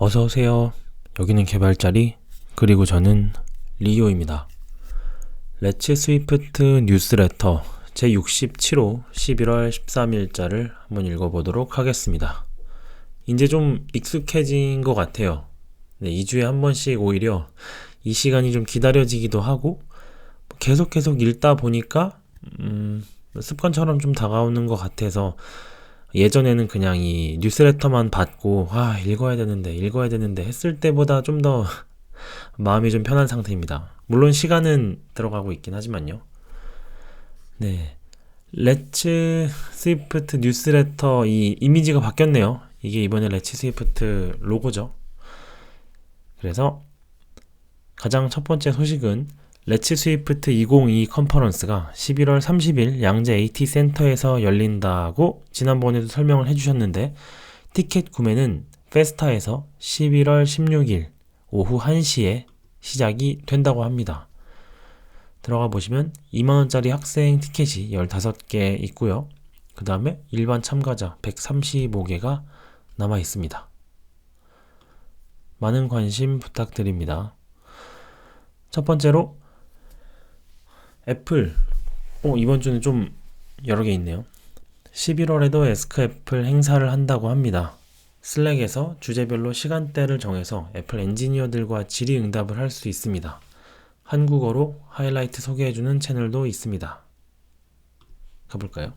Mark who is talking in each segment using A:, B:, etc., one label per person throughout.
A: 어서오세요. 여기는 개발자리, 그리고 저는 리오입니다. 레츠 스위프트 뉴스레터 제67호 11월 13일자를 한번 읽어보도록 하겠습니다. 이제 좀 익숙해진 것 같아요. 2주에 한 번씩 오히려 이 시간이 좀 기다려지기도 하고 계속 읽다 보니까 습관처럼 좀 다가오는 것 같아서 예전에는 그냥 이 뉴스레터만 받고 읽어야 되는데 했을 때보다 좀 더 마음이 좀 편한 상태입니다. 물론 시간은 들어가고 있긴 하지만요. 네, 레츠 스위프트 뉴스레터 이 이미지가 바뀌었네요. 이게 이번에 레츠 스위프트 로고죠. 그래서 가장 첫 번째 소식은 레츠 스위프트 2022 컨퍼런스가 11월 30일 양재 AT 센터에서 열린다고 지난번에도 설명을 해주셨는데, 티켓 구매는 페스타에서 11월 16일 오후 1시에 시작이 된다고 합니다. 들어가 보시면 2만원짜리 학생 티켓이 15개 있고요. 그 다음에 일반 참가자 135개가 남아 있습니다. 많은 관심 부탁드립니다. 첫 번째로 애플, 이번 주는 좀 여러 개 있네요. 11월에도 에스크 애플 행사를 한다고 합니다. 슬랙에서 주제별로 시간대를 정해서 애플 엔지니어들과 질의응답을 할 수 있습니다. 한국어로 하이라이트 소개해주는 채널도 있습니다. 가볼까요?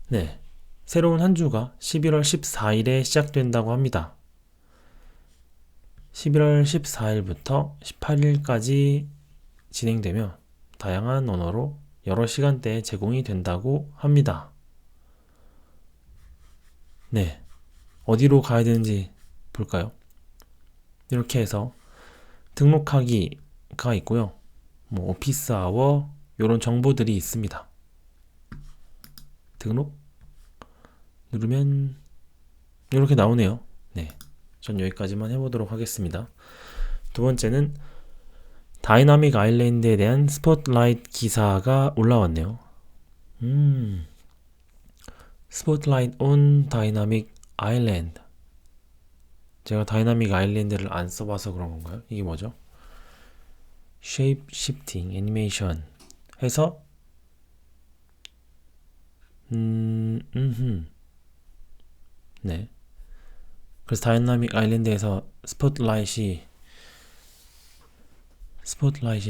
A: 네, 새로운 한 주가 11월 14일에 시작된다고 합니다. 11월 14일부터 18일까지 진행되며 다양한 언어로 여러 시간대에 제공이 된다고 합니다. 네, 어디로 가야 되는지 볼까요? 이렇게 해서 등록하기가 있고요. 오피스 아워 이런 정보들이 있습니다. 등록 누르면 이렇게 나오네요. 네, 전 여기까지만 해보도록 하겠습니다. 두 번째는 다이나믹 아일랜드에 대한 스포트라이트 기사가 올라왔네요. 스포트라이트 온 다이나믹 아일랜드. 제가 다이나믹 아일랜드를 안 써봐서 그런 건가요? 이게 뭐죠? 쉐입 시프팅 애니메이션 해서 네. 그래서 다이나믹 아일랜드에서 스포트라이트이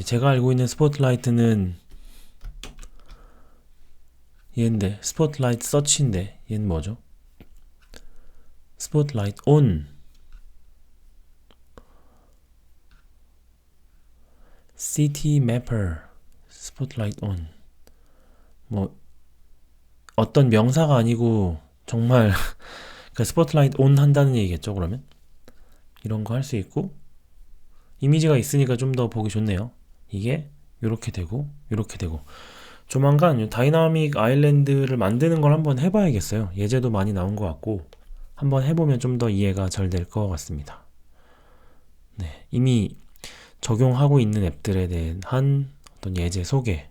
A: 제가 알고 있는 스포트라이트는 얘인데, 스포트라이트 서치인데 얘는 뭐죠? 스포트라이트 온 시티 매퍼 스포트라이트 온 어떤 명사가 아니고 정말 그 스포트라이트 온 한다는 얘기겠죠. 그러면 이런 거 할 수 있고 이미지가 있으니까 좀 더 보기 좋네요. 이게 요렇게 되고 요렇게 되고 조만간 다이나믹 아일랜드를 만드는 걸 한번 해봐야겠어요. 예제도 많이 나온 것 같고 한번 해보면 좀 더 이해가 잘 될 것 같습니다. 네, 이미 적용하고 있는 앱들에 대한 어떤 예제 소개도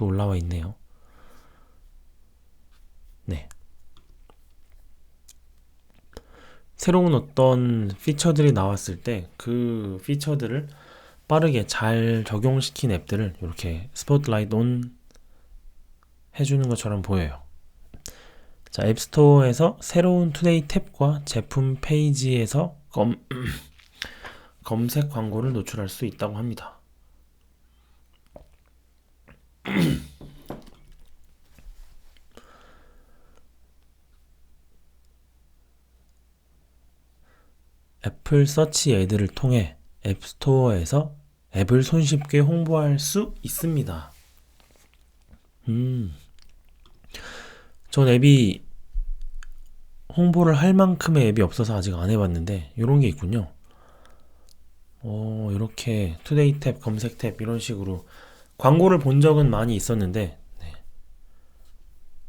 A: 올라와 있네요. 네, 새로운 어떤 피처들이 나왔을 때 그 피처들을 빠르게 잘 적용시킨 앱들을 이렇게 스포트라이트 온 해주는 것처럼 보여요. 자, 앱스토어에서 새로운 투데이 탭과 제품 페이지에서 검색 광고를 노출할 수 있다고 합니다. 애플 서치 애드를 통해 앱스토어에서 앱을 손쉽게 홍보할 수 있습니다. 전 앱이 홍보를 할 만큼의 앱이 없어서 아직 안 해봤는데 이런 게 있군요. 이렇게 투데이 탭, 검색 탭 이런 식으로 광고를 본 적은 많이 있었는데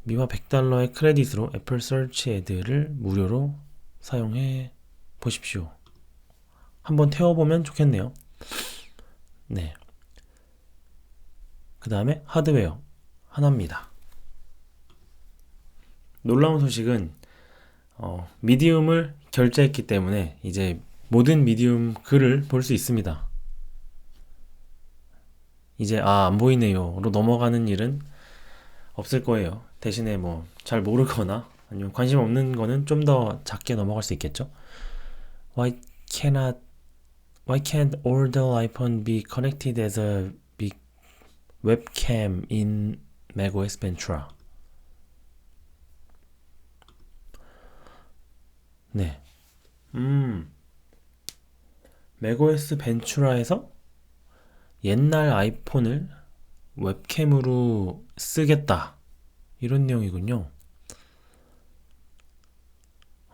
A: 미화 $100의 크레딧으로 애플 서치 애드를 무료로 사용해 보십시오. 한번 태워보면 좋겠네요. 네. 그 다음에 하드웨어 하나입니다. 놀라운 소식은 미디움을 결제했기 때문에 이제 모든 미디움 글을 볼 수 있습니다. 이제 안 보이네요로 넘어가는 일은 없을 거예요. 대신에 뭐 잘 모르거나 아니면 관심 없는 거는 좀 더 작게 넘어갈 수 있겠죠. Why cannot Why can't all the iPhone be connected as a big webcam in macOS Ventura? 네. macOS 벤츄라에서 옛날 아이폰을 웹캠으로 쓰겠다. 이런 내용이군요.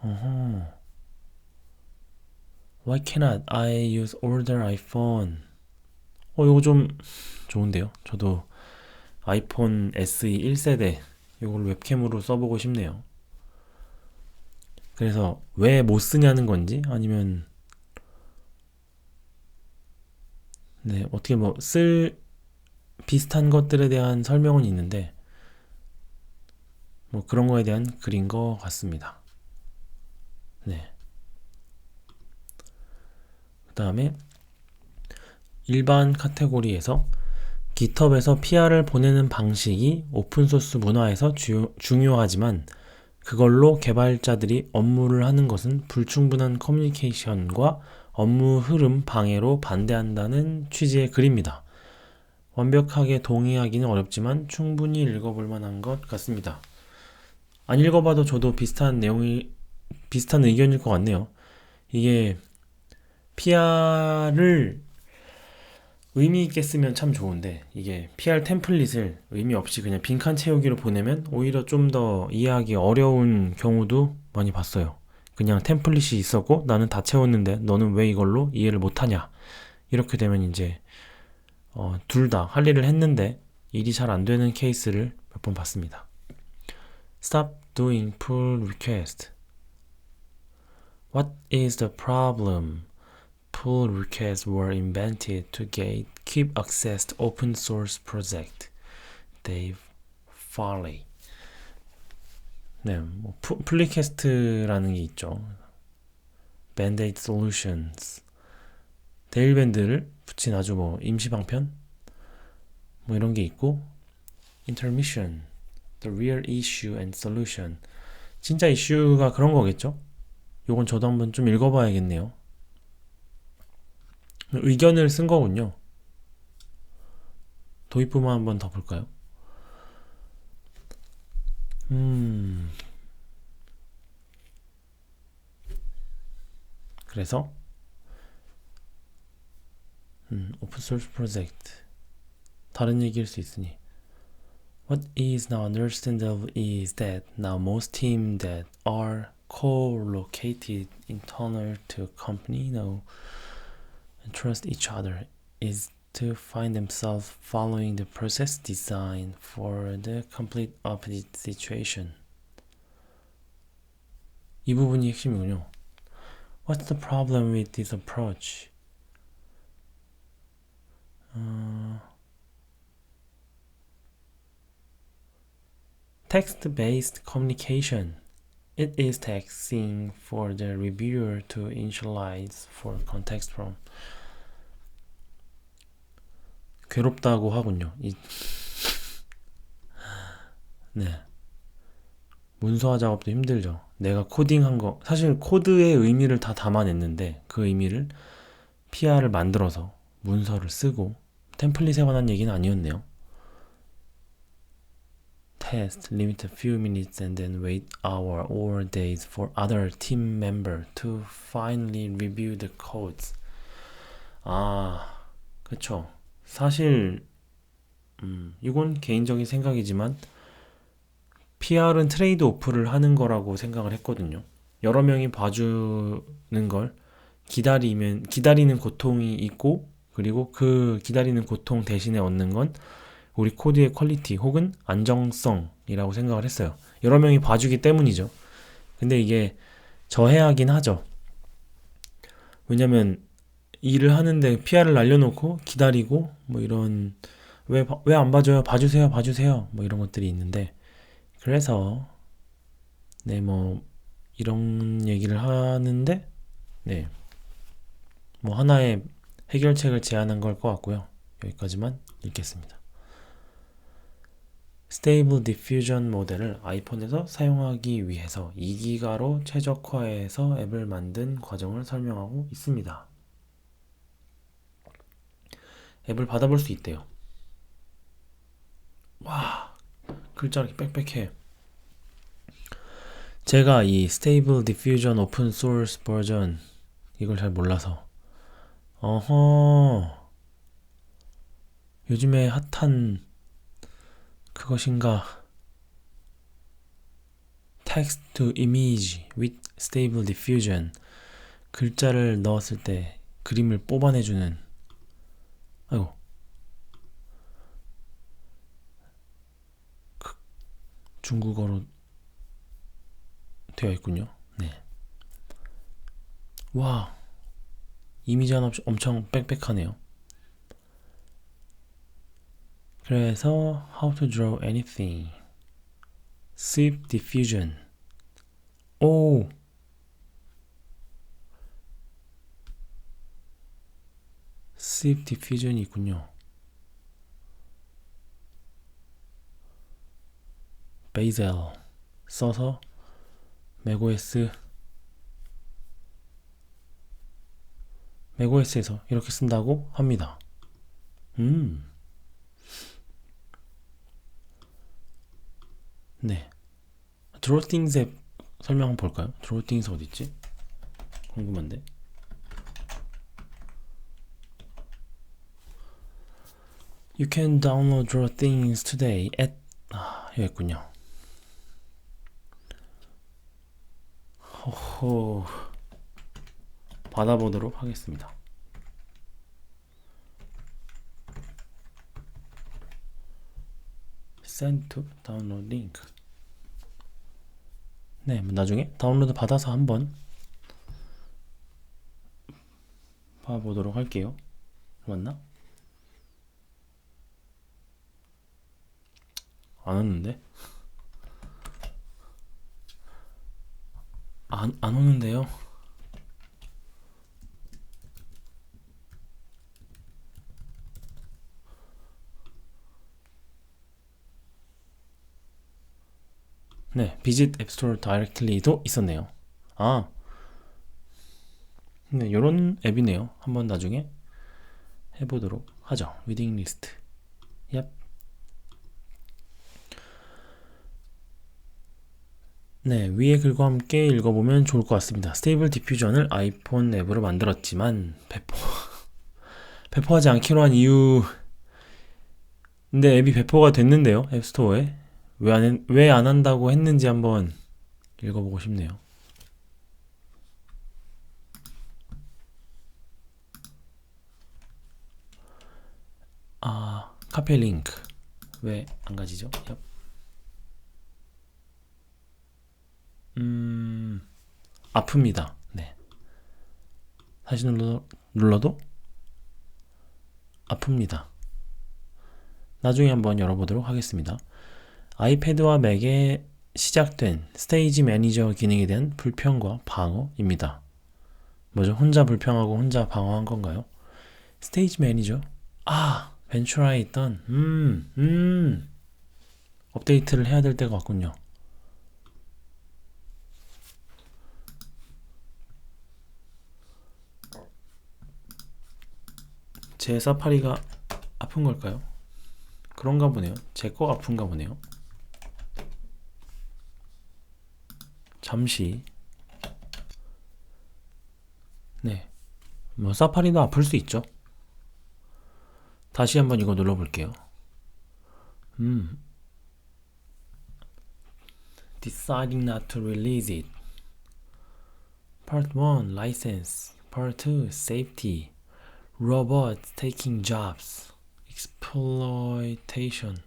A: 어허. Why cannot I use older iPhone? 이거 좀 좋은데요? 저도 아이폰 SE 1세대 이걸 웹캠으로 써보고 싶네요. 그래서 왜 못 쓰냐는 건지 아니면 네, 어떻게 뭐 비슷한 것들에 대한 설명은 있는데 뭐 그런 거에 대한 글인 것 같습니다. 네. 그 다음에 일반 카테고리에서 GitHub에서 PR을 보내는 방식이 오픈소스 문화에서 중요하지만 그걸로 개발자들이 업무를 하는 것은 불충분한 커뮤니케이션과 업무 흐름 방해로 반대한다는 취지의 글입니다. 완벽하게 동의하기는 어렵지만 충분히 읽어볼 만한 것 같습니다. 안 읽어봐도 저도 비슷한 의견일 것 같네요. 이게 PR을 의미 있게 쓰면 참 좋은데 이게 PR 템플릿을 의미 없이 그냥 빈칸 채우기로 보내면 오히려 좀 더 이해하기 어려운 경우도 많이 봤어요. 그냥 템플릿이 있었고 나는 다 채웠는데 너는 왜 이걸로 이해를 못하냐. 이렇게 되면 이제 둘 다 할 일을 했는데 일이 잘 안 되는 케이스를 몇 번 봤습니다. Stop doing pull request. What is the problem? Pull requests were invented to keep access to open source project. Dave Farley. 네, 뭐 풀리캐스트라는 게 있죠. Band-Aid Solutions. 데일밴드를 붙인 아주 뭐 임시 방편 뭐 이런 게 있고 Intermission. The real issue and solution. 진짜 이슈가 그런 거겠죠? 요건 저도 한번 좀 읽어봐야겠네요. 의견을 쓴 거군요. 도입부만 한번 더 볼까요? 그래서 오픈소스 프로젝트 다른 얘기일 수 있으니 What is now understandable is that now most teams that are co-located internal to company know and trust each other is to find themselves following the process designed for the complete opposite situation. 이 부분이 핵심이군요. What's the problem with this approach? Text-based communication. It is taxing for the reviewer to initialize for context from. 괴롭다고 하군요. 네. 문서화 작업도 힘들죠. 내가 코딩한 거, 사실 코드의 의미를 다 담아냈는데 그 의미를 PR을 만들어서 문서를 쓰고 템플릿에 관한 얘기는 아니었네요. Test, limit a few minutes and then wait hour or days for other team member to finally review the codes. 그쵸. 사실 이건 개인적인 생각이지만 PR은 트레이드 오프를 하는 거라고 생각을 했거든요. 여러 명이 봐주는 걸 기다리는 고통이 있고 그리고 그 기다리는 고통 대신에 얻는 건 우리 코드의 퀄리티 혹은 안정성이라고 생각을 했어요. 여러 명이 봐주기 때문이죠. 근데 이게 저해하긴 하죠. 왜냐면 일을 하는데 PR을 날려놓고 기다리고 뭐 이런 왜 안 봐줘요? 봐주세요 뭐 이런 것들이 있는데 그래서 네 뭐 이런 얘기를 하는데, 네, 뭐 하나의 해결책을 제안한 걸 것 같고요. 여기까지만 읽겠습니다. 스테이블 디퓨전 모델을 아이폰에서 사용하기 위해서 2기가로 최적화해서 앱을 만든 과정을 설명하고 있습니다. 앱을 받아볼 수 있대요. 와, 글자 이렇게 빽빽해. 제가 이 스테이블 디퓨전 오픈 소스 버전 이걸 잘 몰라서 어허, 요즘에 핫한 그것인가, text to image with stable diffusion, 글자를 넣었을 때 그림을 뽑아내주는, 아이고, 중국어로 되어 있군요. 네. 와, 이미지 하나 엄청 빽빽하네요. 그래서 how to draw anything, sweep diffusion. 오, sweep diffusion이 있군요. 베이젤 써서 맥OS에서 이렇게 쓴다고 합니다. 네. Draw Things 앱 설명 한번 볼까요? Draw Things 어딨지? 궁금한데. You can download Draw Things today at 여기 있군요. 호호, 받아보도록 하겠습니다. Send to download link. 네, 나중에 다운로드 받아서 한번 봐보도록 할게요. 맞나? 안 왔는데? 안 오는데요? 네, Visit App Store Directly도 있었네요. 아, 네, 요런 앱이네요. 한번 나중에 해보도록 하죠. Reading List. 얍. 네, 위의 글과 함께 읽어보면 좋을 것 같습니다. 스테이블 디퓨전을 아이폰 앱으로 만들었지만 배포하지 않기로 한 이유. 근데 앱이 배포가 됐는데요, 앱스토어에. 왜 안 한다고 했는지 한번 읽어보고 싶네요. 아, 카페 링크 왜 안 가지죠? 얍. 아픕니다. 네. 다시 눌러도 아픕니다. 나중에 한번 열어보도록 하겠습니다. 아이패드와 맥에 시작된 스테이지 매니저 기능에 대한 불평과 방어입니다. 뭐죠? 혼자 불평하고 혼자 방어한 건가요? 스테이지 매니저? 아, 벤츄라에 있던 업데이트를 해야 될 때가 왔군요. 제 사파리가 아픈 걸까요? 그런가 보네요. 제 거 아픈가 보네요. 잠시. 네, 뭐 사파리도 아플 수 있죠. 다시 한번 이거 눌러볼게요. Deciding not to release it. Part 1 License. Part 2 Safety. Robots taking jobs. Exploitation.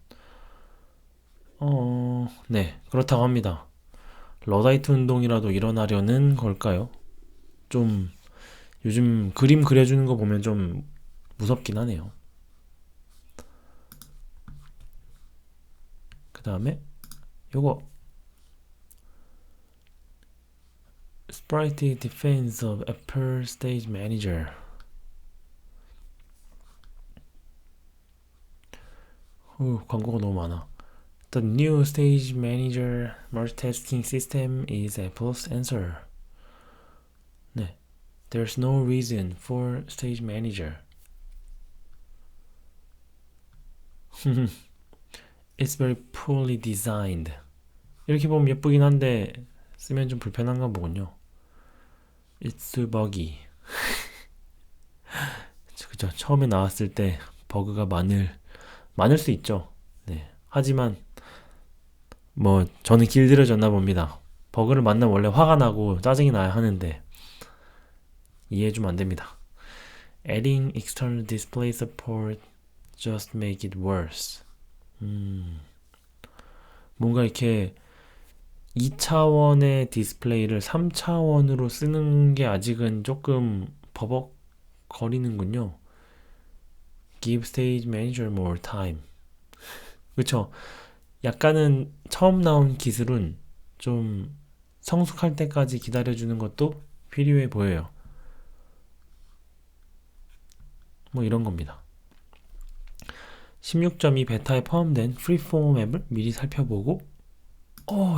A: 네, 그렇다고 합니다. 러다이트 운동이라도 일어나려는 걸까요? 좀 요즘 그림 그려주는 거 보면 좀 무섭긴 하네요. 그 다음에 요거 Sprite Defense of Apple Stage Manager. 광고가 너무 많아. The new Stage Manager multitasking system is Apple's answer. 네, there's no reason for Stage Manager. It's very poorly designed. 이렇게 보면 예쁘긴 한데 쓰면 좀 불편한가 보군요. It's buggy. 그죠? 처음에 나왔을 때 버그가 많을 수 있죠. 네. 하지만 뭐 저는 길들여졌나 봅니다. 버그를 만나면 원래 화가 나고 짜증이 나야 하는데 이해해주면 안 됩니다. Adding external display support just make it worse. 뭔가 이렇게 2차원의 디스플레이를 3차원으로 쓰는 게 아직은 조금 버벅거리는군요. Give stage manager more time. 그쵸? 약간은 처음 나온 기술은 좀 성숙할 때까지 기다려주는 것도 필요해 보여요. 뭐 이런 겁니다. 16.2 베타에 포함된 프리폼 앱을 미리 살펴보고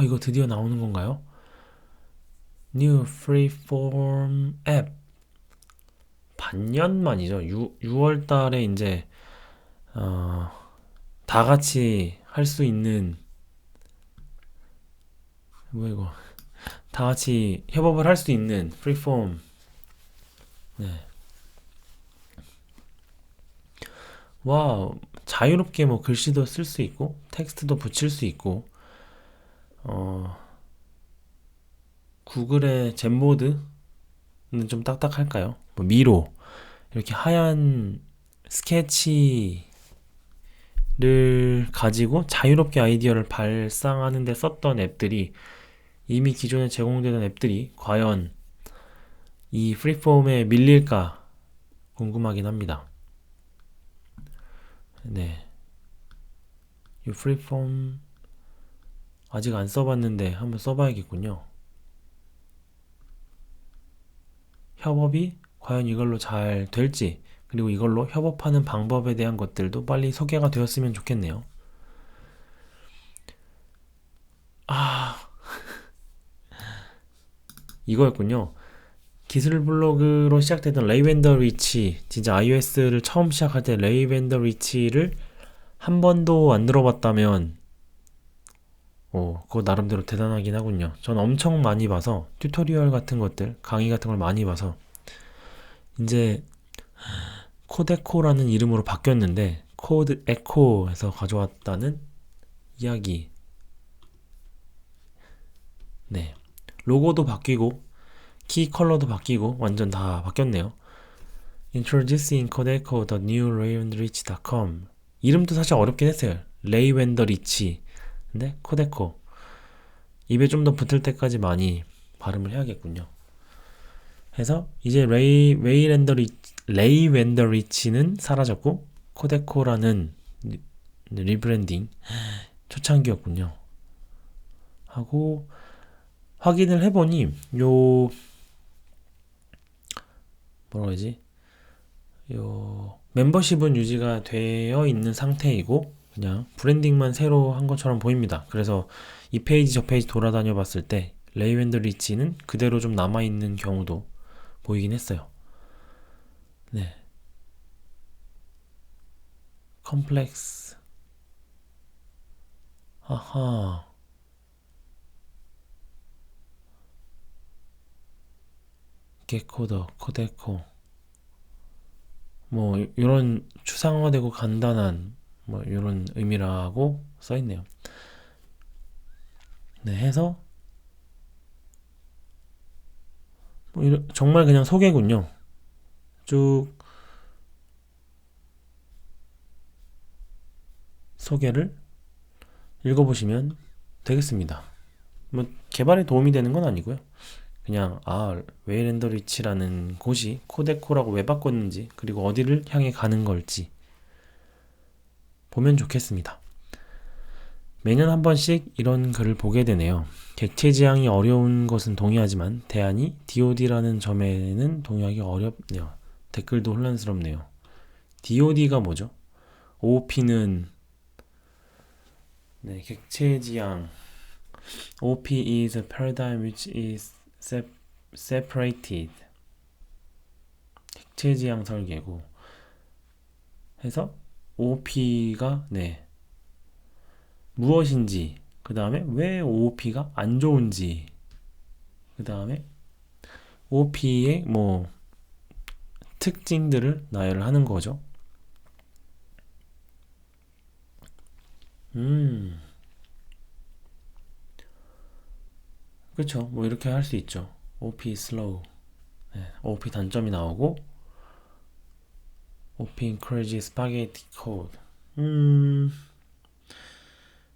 A: 이거 드디어 나오는 건가요? New Freeform 앱 반년 만이죠. 6월 달에 이제 다 같이 할 수 있는 이거 다 같이 협업을 할 수 있는 프리폼. 네. 와, 자유롭게 뭐 글씨도 쓸 수 있고 텍스트도 붙일 수 있고 구글의 젠보드는 좀 딱딱할까요? 뭐 미로 이렇게 하얀 스케치를 가지고 자유롭게 아이디어를 발상하는 데 썼던 앱들이 이미 기존에 제공되는 앱들이 과연 이 프리폼에 밀릴까 궁금하긴 합니다. 네, 이 프리폼 아직 안 써봤는데 한번 써봐야겠군요. 협업이 과연 이걸로 잘 될지, 그리고 이걸로 협업하는 방법에 대한 것들도 빨리 소개가 되었으면 좋겠네요. 이거였군요. 기술 블로그로 시작되던 레이 밴더 리치, 진짜 iOS를 처음 시작할 때 레이 밴더 리치를 한 번도 안 들어봤다면 그거 나름대로 대단하긴 하군요. 전 엄청 많이 봐서 튜토리얼 같은 것들, 강의 같은 걸 많이 봐서 이제 코데코라는 이름으로 바뀌었는데 코드 에코에서 가져왔다는 이야기. 네, 로고도 바뀌고 키 컬러도 바뀌고 완전 다 바뀌었네요. Introducing Codeco, the new rayvanderich.com. 이름도 사실 어렵긴 했어요. 레이웬더리치. 근데 코데코. 입에 좀 더 붙을 때까지 많이 발음을 해야겠군요. 해서 이제 레이웬더리치는 사라졌고 코데코라는 리브랜딩 초창기였군요. 하고 확인을 해보니 뭐라고 해야지? 멤버십은 유지가 되어 있는 상태이고 그냥 브랜딩만 새로 한 것처럼 보입니다. 그래서 이 페이지 저 페이지 돌아다녀 봤을 때 레이웬더리치는 그대로 좀 남아있는 경우도 보이긴 했어요. 네. 컴플렉스. 아하. 게코더, 코데코. 뭐 이런 추상화되고 간단한 뭐 이런 의미라고 써있네요. 네, 해서 뭐 정말 그냥 소개군요. 쭉 소개를 읽어보시면 되겠습니다. 뭐 개발에 도움이 되는 건 아니고요. 그냥 웨이랜더리치라는 곳이 코데코라고 왜 바꿨는지, 그리고 어디를 향해 가는 걸지 보면 좋겠습니다. 매년 한 번씩 이런 글을 보게 되네요. 객체 지향이 어려운 것은 동의하지만 대안이 DOD라는 점에는 동의하기 어렵네요. 댓글도 혼란스럽네요. DOD가 뭐죠? OP는 네, 객체 지향. OP is a paradigm which is separated. 객체 지향 설계고 해서 OP가 네 무엇인지, 그 다음에 왜 OOP가 안 좋은지, 그 다음에 OOP의 뭐 특징들을 나열을 하는 거죠. 그쵸. 뭐 이렇게 할 수 있죠. OP slow. 네, OP 단점이 나오고, OP encourage spaghetti code.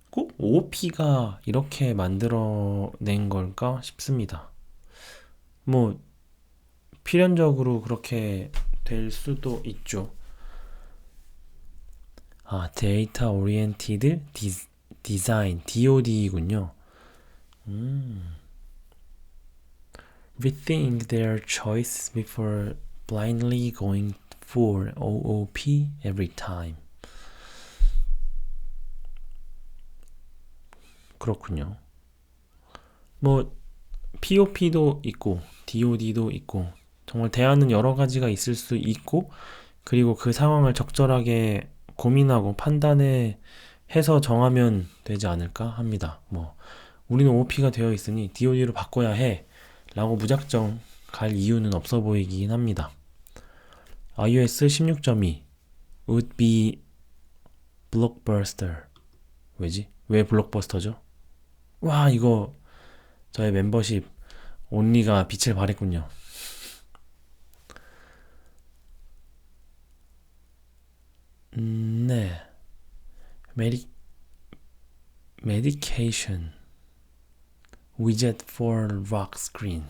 A: 꼭 OP가 이렇게 만들어낸 걸까 싶습니다. 뭐 필연적으로 그렇게 될 수도 있죠. 아, 데이터 오리엔티드 디자인, DOD군요. Rethink their choice before blindly going for OOP every time. 그렇군요. 뭐 POP도 있고 DOD도 있고 정말 대안은 여러 가지가 있을 수 있고, 그리고 그 상황을 적절하게 고민하고 판단해 해서 정하면 되지 않을까 합니다. 뭐 우리는 OP가 되어 있으니 DOD로 바꿔야 해 라고 무작정 갈 이유는 없어 보이긴 합니다. iOS 16.2 would be blockbuster. 왜지? 왜 블록버스터죠? 와, 이거 저의 멤버십 온리가 빛을 발했군요. 네. medication widget for lock screen.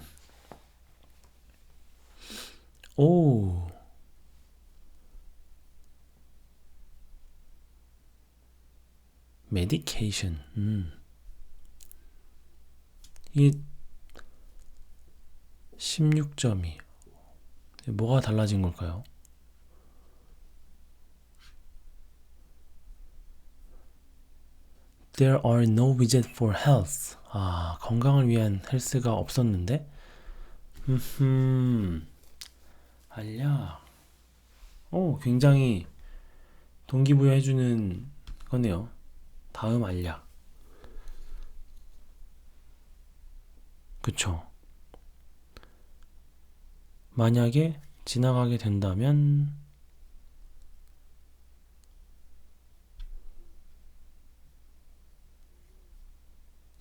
A: 오, medication. 이 16.2 뭐가 달라진 걸까요? There are no widget for health. 아, 건강을 위한 헬스가 없었는데? 알약. 오, 굉장히 동기부여해주는 거네요. 다음 알약. 그쵸. 만약에 지나가게 된다면,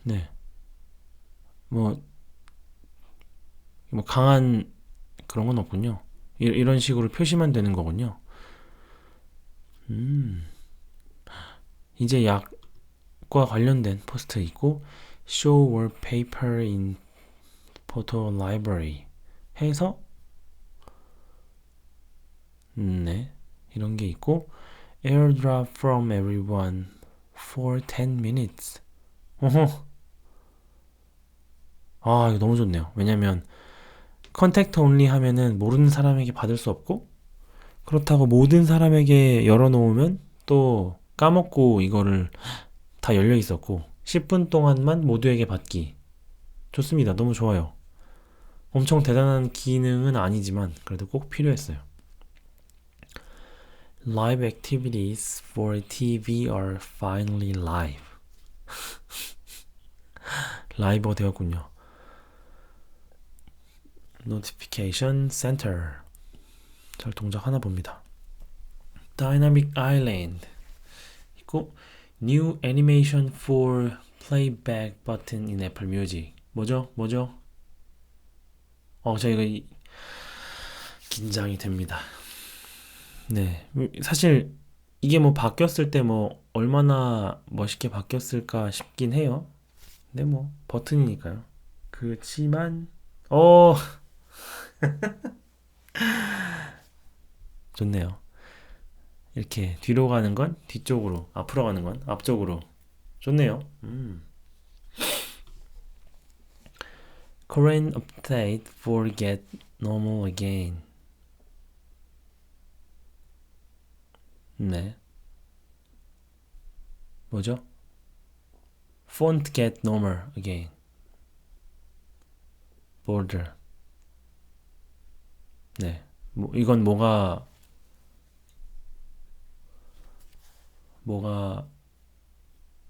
A: 네. 뭐, 뭐 강한 그런 건 없군요. 이런 식으로 표시만 되는 거군요. 이제 약과 관련된 포스트 있고, show wallpaper in photo library 해서 네, 이런 게 있고, airdrop from everyone for 10 minutes. 어허. 아, 이거 너무 좋네요. 왜냐면 컨택트 온리 하면은 모르는 사람에게 받을 수 없고, 그렇다고 모든 사람에게 열어놓으면 또 까먹고 이거를 다 열려 있었고 10분 동안만 모두에게 받기. 좋습니다. 너무 좋아요. 엄청 대단한 기능은 아니지만 그래도 꼭 필요했어요. Live activities for TV are finally live. 라이브가 되었군요. Notification Center. 잘 동작 하나 봅니다. Dynamic Island 있고, New Animation for Playback Button in Apple Music. 뭐죠? 저희가 긴장이 됩니다. 네, 사실 이게 뭐 바뀌었을 때 뭐 얼마나 멋있게 바뀌었을까 싶긴 해요. 근데 뭐 버튼이니까요. 그렇지만 좋네요. 이렇게 뒤로 가는 건 뒤쪽으로, 앞으로 가는 건 앞쪽으로. 좋네요. Current update for get normal again. 네. 뭐죠? Font get normal again. border. 네. 이건 뭐가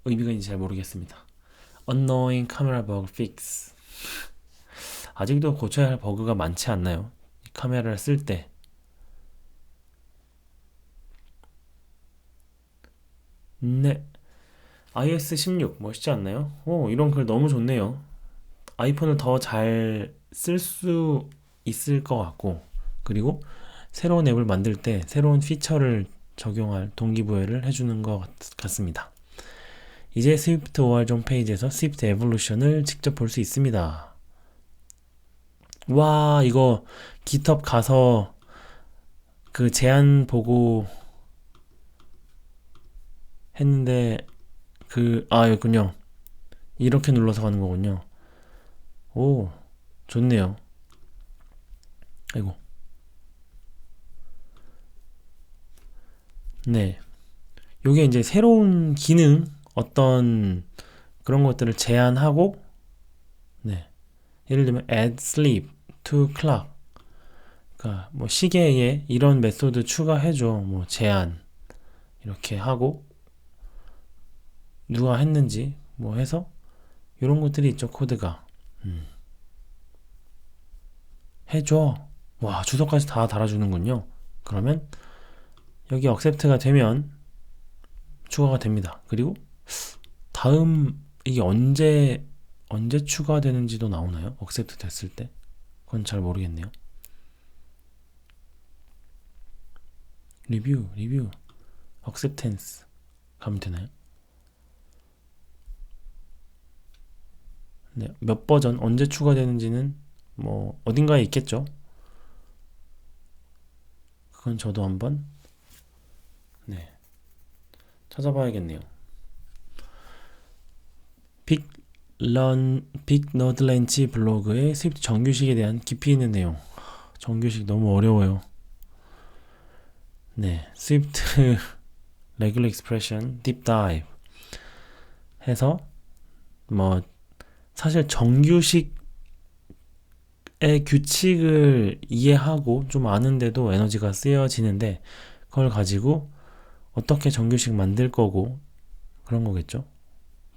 A: 의미가 있는지 잘 모르겠습니다. Annoying camera bug fix. 아직도 고쳐야 할 버그가 많지 않나요? 카메라를 쓸 때. 네. iOS 16 멋있지 않나요? 오, 이런 글 너무 좋네요. 아이폰을 더 잘 쓸 수 있을 것 같고, 그리고 새로운 앱을 만들 때 새로운 피처를 적용할 동기부여를 해주는 것 같습니다. 이제 스위프트 OR 페이지에서 스위프트 에볼루션을 직접 볼 수 있습니다. 와, 이거 GitHub 가서 그 제안 보고 했는데 여기군요. 이렇게 눌러서 가는 거군요. 오, 좋네요. 아이고. 네. 요게 이제 새로운 기능, 어떤 그런 것들을 제한하고, 네. 예를 들면 add sleep to clock. 그러니까 뭐 시계에 이런 메소드 추가해줘. 뭐 제한. 이렇게 하고, 누가 했는지 뭐 해서 이런 것들이 있죠. 코드가 해줘. 와, 주소까지 다 달아주는군요. 그러면 여기 accept가 되면 추가가 됩니다. 그리고 다음 이게 언제 추가되는지도 나오나요? accept 됐을 때? 그건 잘 모르겠네요. 리뷰 acceptance 가면 되나요? 네, 몇 버전 언제 추가되는지는 뭐 어딘가에 있겠죠. 그건 저도 한번 찾아봐야겠네요. 빅너드렌치 블로그의 스위프트 정규식에 대한 깊이 있는 내용. 정규식 너무 어려워요. 네, 스위프트 레귤러 익스프레션 딥 다이브 해서 뭐 사실 정규식의 규칙을 이해하고 좀 아는데도 에너지가 쓰여지는데, 그걸 가지고 어떻게 정규식 만들 거고 그런 거겠죠.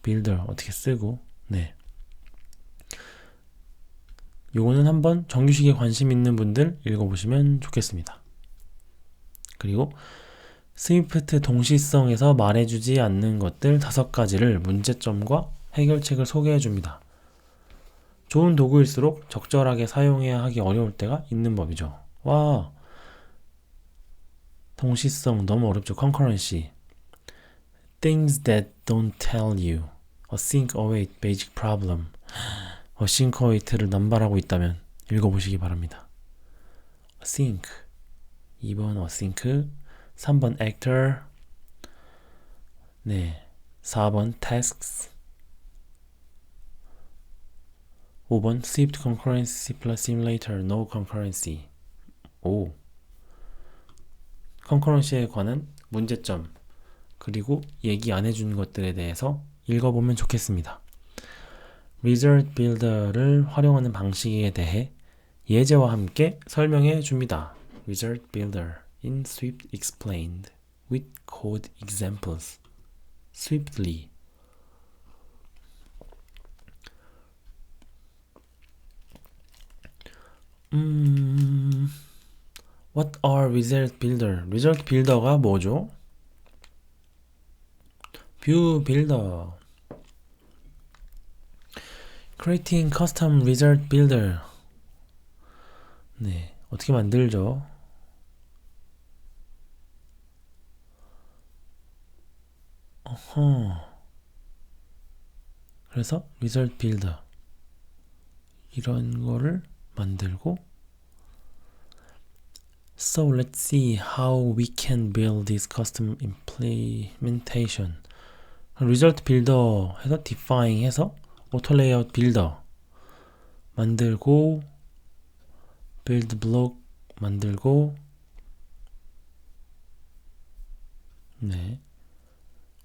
A: 빌더 어떻게 쓰고. 네, 요거는 한번 정규식에 관심 있는 분들 읽어보시면 좋겠습니다. 그리고 스위프트 동시성에서 말해주지 않는 것들 5가지를 문제점과 해결책을 소개해줍니다. 좋은 도구일수록 적절하게 사용해야 하기 어려울 때가 있는 법이죠. 와, 동시성 너무 어렵죠. concurrency. Things that don't tell you. async await basic problem. async await를 남발하고 있다면 읽어보시기 바랍니다. async 2번 async 3번 actor 네 4번 tasks 5번 Swift concurrency plus simulator no concurrency. 오, concurrency에 관한 문제점 그리고 얘기 안 해준 것들에 대해서 읽어보면 좋겠습니다. Result Builder를 활용하는 방식에 대해 예제와 함께 설명해 줍니다. Result Builder in Swift explained with code examples swiftly. What are Result Builder? Result Builder가 뭐죠? View Builder. Creating Custom Result Builder. 네, 어떻게 만들죠? 그래서 Result Builder 이런 거를 만들고 So let's see how we can build this custom implementation. result builder 해서 define 해서 auto layout builder 만들고 build block 만들고 네.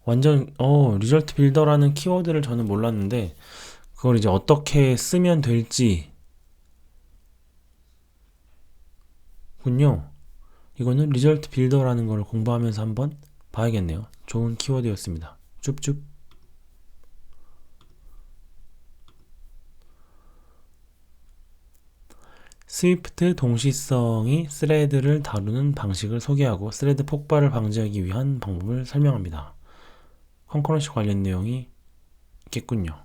A: 완전 result builder라는 키워드를 저는 몰랐는데 그걸 이제 어떻게 쓰면 될지 군요. 이거는 result builder라는 걸 공부하면서 한번 봐야겠네요. 좋은 키워드였습니다. 쭉. 스위프트 동시성이 스레드를 다루는 방식을 소개하고 스레드 폭발을 방지하기 위한 방법을 설명합니다. 컨커런시 관련 내용이 있겠군요.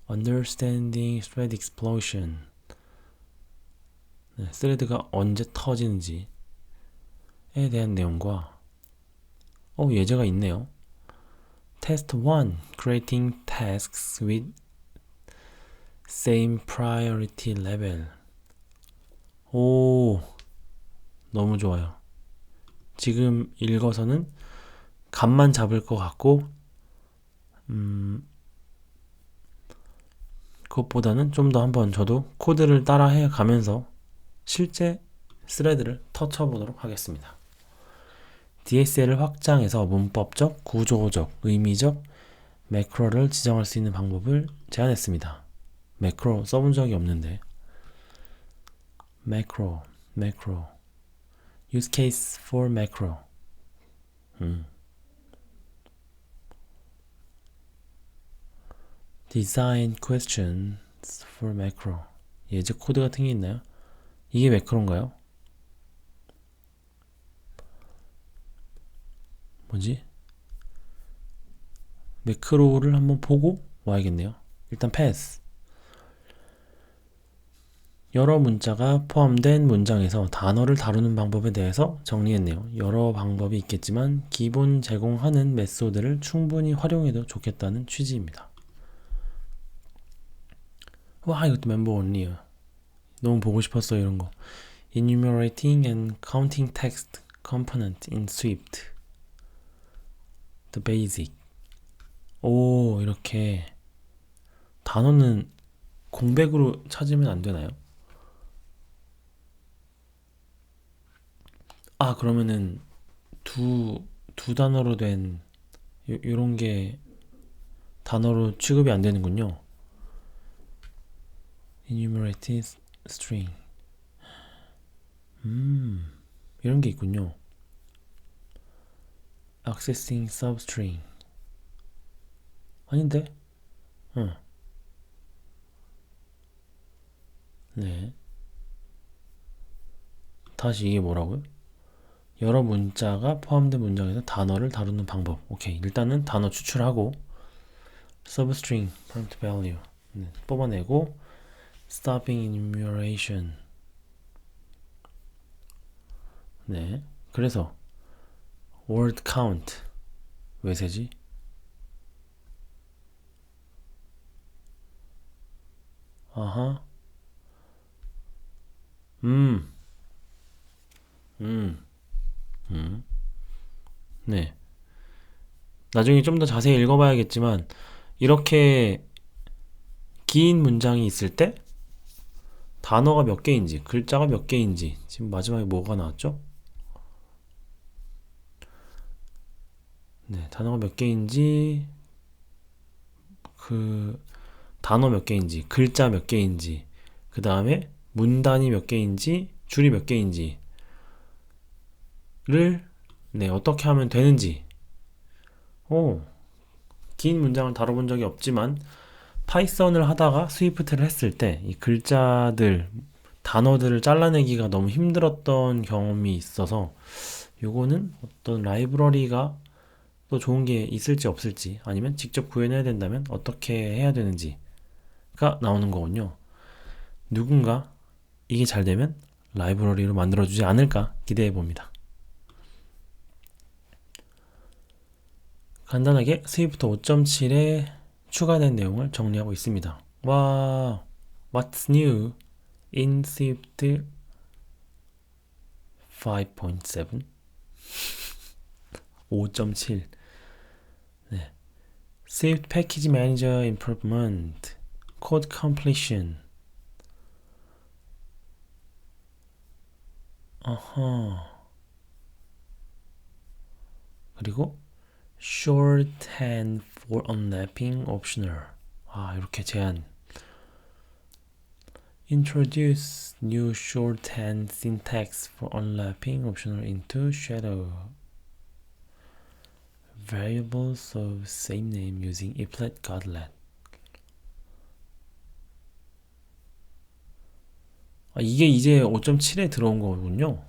A: Understanding thread explosion. 네, 스레드가 언제 터지는지에 대한 내용과 예제가 있네요. Test 1. Creating tasks with same priority level. 오, 너무 좋아요. 지금 읽어서는 감만 잡을 것 같고 그것보다는 좀 더 한번 저도 코드를 따라해 가면서 실제 스레드를 터쳐보도록 하겠습니다. DSL을 확장해서 문법적, 구조적, 의미적 매크로를 지정할 수 있는 방법을 제안했습니다. 매크로 써본 적이 없는데 매크로 use case for macro design questions for macro 예제 코드 같은 게 있나요? 이게 매크로인가요? 뭐지? 매크로를 한번 보고 와야겠네요. 일단 pass 여러 문자가 포함된 문장에서 단어를 다루는 방법에 대해서 정리했네요. 여러 방법이 있겠지만 기본 제공하는 메소드를 충분히 활용해도 좋겠다는 취지입니다. 와, 이것도 멤버 only야. 너무 보고 싶었어요, 이런 거. Enumerating and counting text component in Swift. The basic. 오, 이렇게 단어는 공백으로 찾으면 안 되나요? 그러면은 두 단어로 된 요런 게 단어로 취급이 안 되는군요. Enumerated string. 이런 게 있군요. Accessing substring. 아닌데? 네. 다시 이게 뭐라고요? 여러 문자가 포함된 문장에서 단어를 다루는 방법. 오케이. 일단은 단어 추출하고 substring prompt value 뽑아내고 stopping enumeration. 네. 그래서 word count 왜 세지? 아하. 네. 나중에 좀 더 자세히 읽어봐야겠지만 이렇게 긴 문장이 있을 때 단어가 몇 개인지, 글자가 몇 개인지 지금 마지막에 뭐가 나왔죠? 네, 단어가 몇 개인지 그 단어 몇 개인지, 글자 몇 개인지 그 다음에 문단이 몇 개인지, 줄이 몇 개인지를 어떻게 하면 되는지 긴 문장을 다뤄본 적이 없지만 파이썬을 하다가 스위프트를 했을 때 이 글자들, 단어들을 잘라내기가 너무 힘들었던 경험이 있어서 요거는 어떤 라이브러리가 또 좋은 게 있을지 없을지 아니면 직접 구현해야 된다면 어떻게 해야 되는지가 나오는 거군요. 누군가 이게 잘 되면 라이브러리로 만들어주지 않을까 기대해 봅니다. 간단하게 스위프트 5.7에 추가된 내용을 정리하고 있습니다. 와, What's new in Swift 5.7 5.7 네. Swift Package Manager Improvement Code Completion 그리고 Shorthand for Unwrapping Optional 이렇게 제한 Introduce new shorthand syntax for unwrapping optional into shadow variables of same name using applet godlet. 이게 이제 5.7에 들어온 거군요.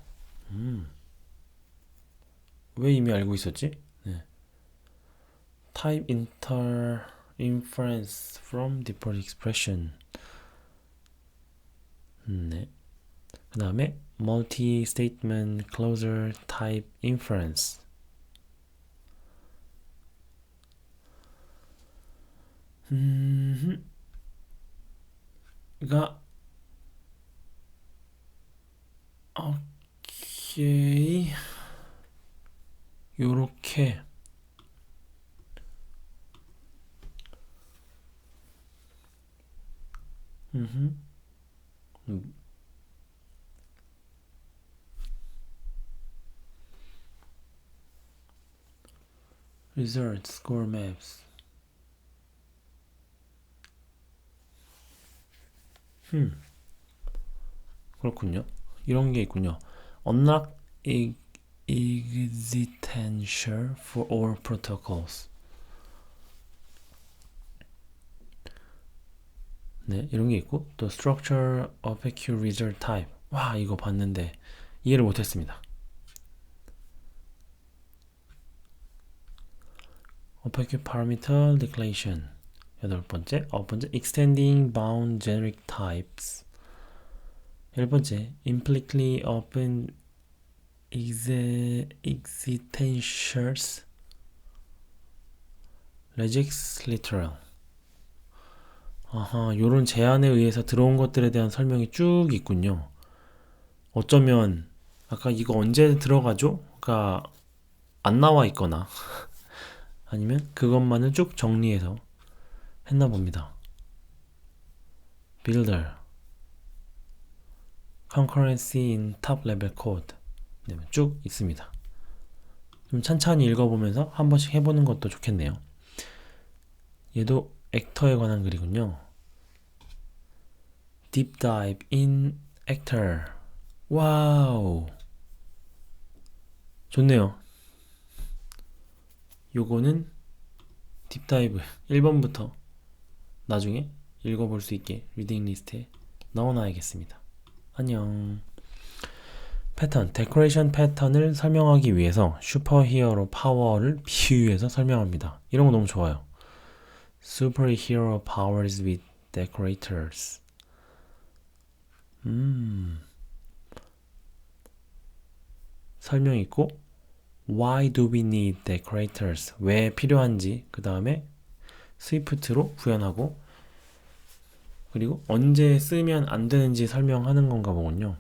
A: 왜 이미 알고 있었지? 네. Type inference from default expression. 네. 그 다음에 multi-statement closure type inference. 가 오케이 요렇게 result score maps 그렇군요. 이런 게 있군요. Unlock existential for all protocols. 네, 이런 게 있고 또 structure opaque result type. 와, 이거 봤는데 이해를 못했습니다. opaque parameter declaration. 여덟 번째 extending bound generic types. 열 번째 implicitly open existentials regex literal. 요런 제안에 의해서 들어온 것들에 대한 설명이 쭉 있군요. 어쩌면 아까 이거 언제 들어가죠? 가 안 나와 있거나 아니면 그것만을 쭉 정리해서 했나 봅니다. builder concurrency in top level code 쭉 있습니다. 좀 찬찬히 읽어보면서 한 번씩 해보는 것도 좋겠네요. 얘도 액터에 관한 글이군요. Deep dive in actor. 와우. 좋네요. 요거는 딥다이브 1번부터 나중에 읽어볼 수 있게 리딩 리스트에 넣어놔야겠습니다. 안녕. 패턴, 데코레이션 패턴을 설명하기 위해서 슈퍼히어로 파워를 비유해서 설명합니다. 이런 거 너무 좋아요. Superhero powers with decorators. 설명 있고 Why do we need decorators? 왜 필요한지 그 다음에 스위프트로 구현하고 그리고 언제 쓰면 안 되는지 설명하는 건가 보군요.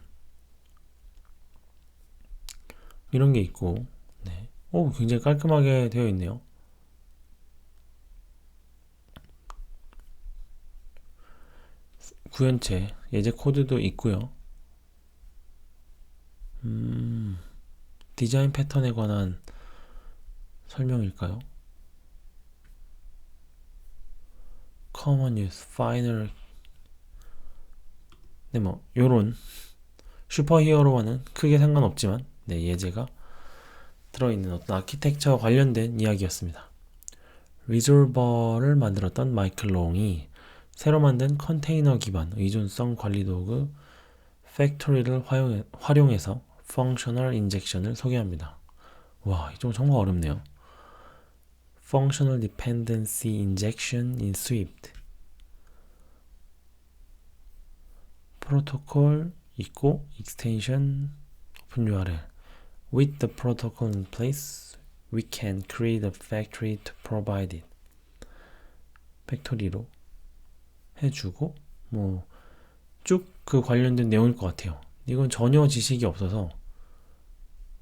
A: 이런 게 있고 네. 오, 굉장히 깔끔하게 되어 있네요. 구현체, 예제 코드도 있고요. 디자인 패턴에 관한 설명일까요? Common use, final. 네, 뭐 요런 슈퍼히어로와는 크게 상관없지만 네, 예제가 들어있는 어떤 아키텍처와 관련된 이야기였습니다. 리졸버를 만들었던 마이클 롱이 새로 만든 컨테이너 기반 의존성 관리 도구 팩토리를 활용해서 펑셔널 인젝션을 소개합니다. 와, 이거 정말 어렵네요. Functional Dependency Injection in Swift. 프로토콜 있고 extension open URL. With the protocol in place, we can create a factory to provide it. 팩토리로 해주고 뭐 쭉 그 관련된 내용일 것 같아요. 이건 전혀 지식이 없어서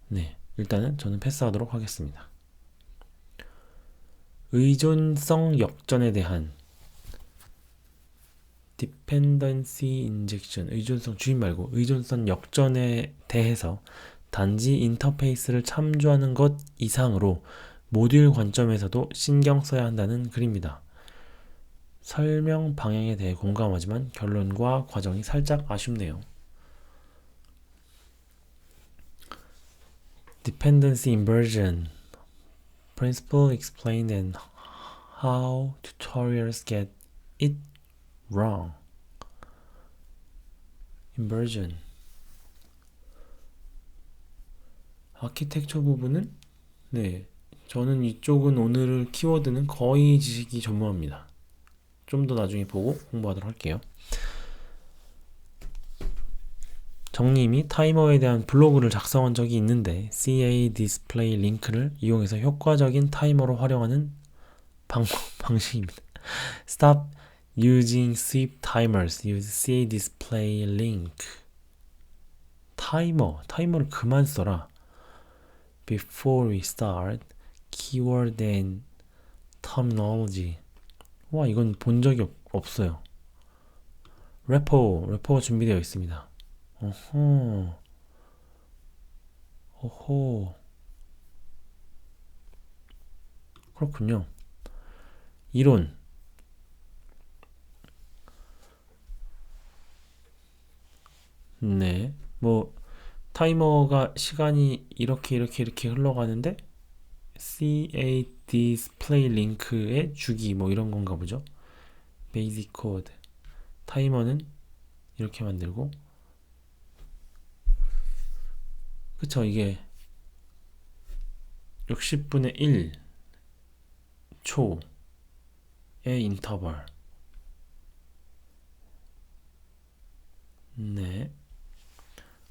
A: 네, 일단은 저는 패스하도록 하겠습니다. 의존성 역전에 대한 dependency injection, 의존성 주인 말고 의존성 역전에 대해서 단지 인터페이스를 참조하는 것 이상으로 모듈 관점에서도 신경 써야 한다는 글입니다. 설명 방향에 대해 공감하지만 결론과 과정이 살짝 아쉽네요. Dependency inversion principle explained and how tutorials get it wrong. inversion 아키텍처 부분은 네, 저는 이쪽은 오늘 키워드는 거의 지식이 전무합니다. 좀 더 나중에 보고 공부하도록 할게요. 정님이 타이머에 대한 블로그를 작성한 적이 있는데 CA 디스플레이 링크를 이용해서 효과적인 타이머로 활용하는 방식입니다. Stop using sweep timers. Use CA display link. 타이머를 그만 써라. Before we start, keyword and terminology. 와, 이건 본 적이 없어요. 래퍼가 준비되어 있습니다. 어허. 그렇군요. 이론. 네. 뭐 타이머가 시간이 이렇게 흘러가는데 CA 디스플레이 링크의 주기 뭐 이런 건가 보죠. 베이직 코드. 타이머는 이렇게 만들고 그쵸, 이게 60분의 1초의 인터벌. 네.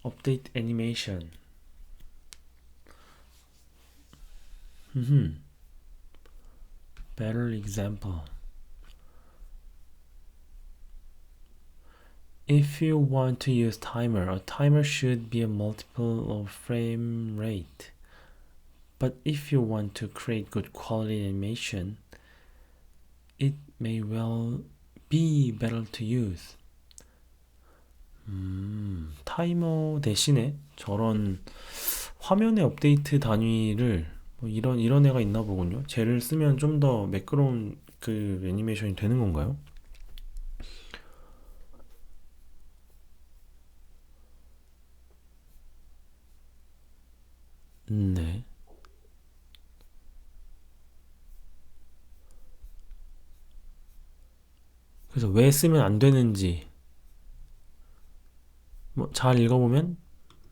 A: 업데이트 애니메이션. Better example. If you want to use timer, a timer should be a multiple of frame rate. But if you want to create good quality animation, it may well be better to use. 타이머 대신에 저런 화면의 업데이트 단위를 뭐 이런 애가 있나 보군요. 쟤를 쓰면 좀 더 매끄러운 그 애니메이션이 되는 건가요? 네. 그래서 왜 쓰면 안 되는지 뭐 잘 읽어보면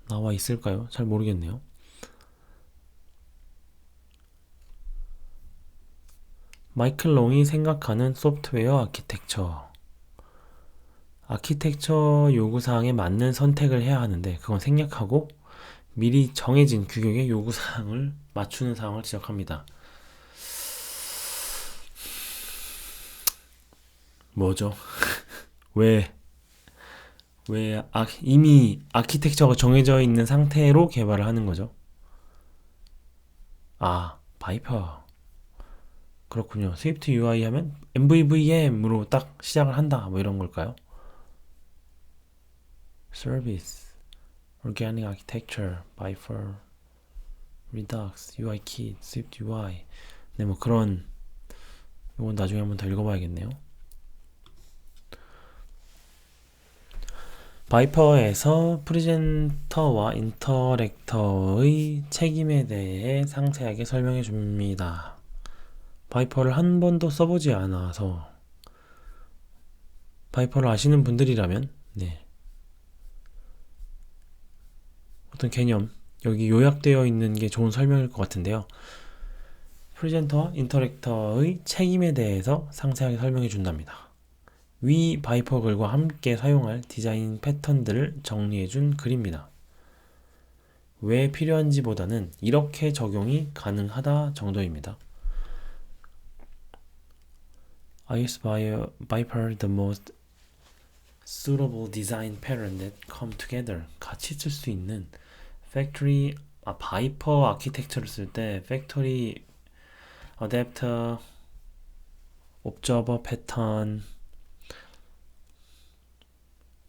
A: 나와 있을까요? 잘 모르겠네요. 마이클 롱이 생각하는 소프트웨어 아키텍처. 아키텍처 요구사항에 맞는 선택을 해야 하는데 그건 생략하고 미리 정해진 규격의 요구사항을 맞추는 사항을 지적합니다. 뭐죠? 왜 이미 아키텍처가 정해져 있는 상태로 개발을 하는 거죠? 아, 바이퍼. 그렇군요. 스위프트 UI 하면 MVVM으로 딱 시작을 한다 뭐 이런 걸까요? Service, Organic Architecture, Viper, Redux, UIKit, Swift UI. 네, 뭐 그런 이건 나중에 한번 더 읽어봐야겠네요. 바이퍼에서 프리젠터와 인터랙터의 책임에 대해 상세하게 설명해 줍니다. 바이퍼를 한 번도 써보지 않아서 바이퍼를 아시는 분들이라면 네. 어떤 개념 여기 요약되어 있는 게 좋은 설명일 것 같은데요. 프리젠터와 인터랙터의 책임에 대해서 상세하게 설명해 준답니다. 위 바이퍼 글과 함께 사용할 디자인 패턴들을 정리해 준 글입니다. 왜 필요한지 보다는 이렇게 적용이 가능하다 정도입니다. I use Viper the most suitable design pattern that come together. 같이 쓸 수 있는 factory 바이퍼 아키텍처를 쓸 때 factory adapter observer pattern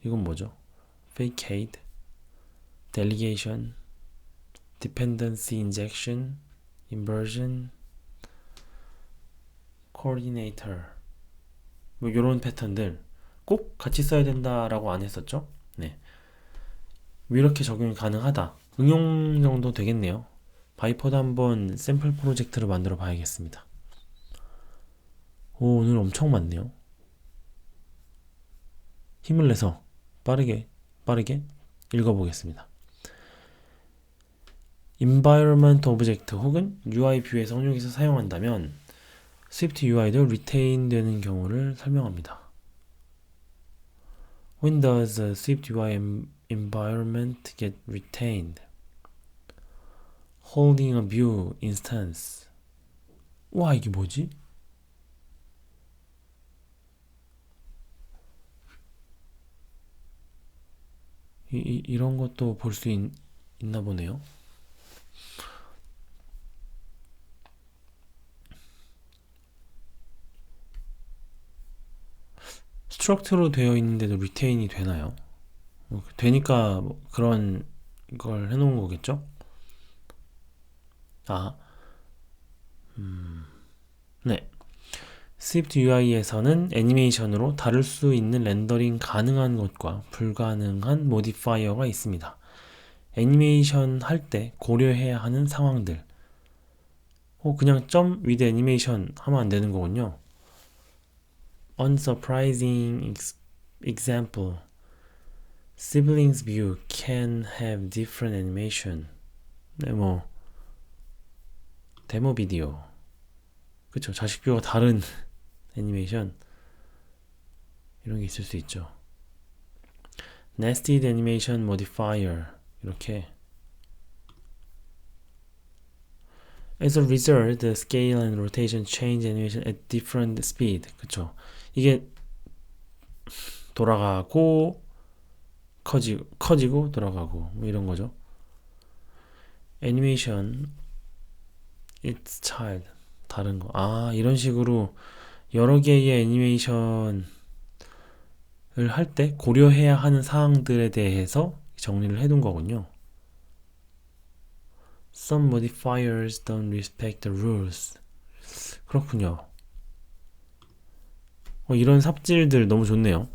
A: 이건 뭐죠? facade delegation dependency injection inversion coordinator 뭐 이런 패턴들 꼭 같이 써야 된다라고 안 했었죠? 네. 이렇게 적용이 가능하다. 응용 정도 되겠네요. 바이퍼도 한번 샘플 프로젝트를 만들어 봐야겠습니다. 오, 오늘 엄청 많네요. 힘을 내서 빠르게 읽어보겠습니다. environment object 혹은 UI 뷰의 성역에서 사용한다면 스위프트 UI도 retain 되는 경우를 설명합니다. When does a Swift UI environment get retained? Holding a view instance. 와, 이게 뭐지? 이런 것도 볼 수 있나 보네요. 스트럭처로 되어 있는데도 리테인이 되나요? 되니까 뭐 그런 걸 해놓은 거겠죠? 네. 스위프트 UI에서는 애니메이션으로 다룰 수 있는 렌더링 가능한 것과 불가능한 모디파이어가 있습니다. 애니메이션 할 때 고려해야 하는 상황들. 그냥 점 with 애니메이션 하면 안 되는 거군요. Unsurprising example. Siblings view can have different animation. 네, 뭐 데모 비디오. 그쵸, 자식 뷰가 다른 애니메이션 이런 게 있을 수 있죠. Nested animation modifier 이렇게. As a result, the scale and rotation change animation at different speed. 그쵸. 이게 돌아가고 커지고 돌아가고 뭐 이런 거죠. 애니메이션 its child 다른 거. 이런 식으로 여러 개의 애니메이션을 할 때 고려해야 하는 사항들에 대해서 정리를 해둔 거군요. Some modifiers don't respect the rules. 그렇군요. 이런 삽질들 너무 좋네요.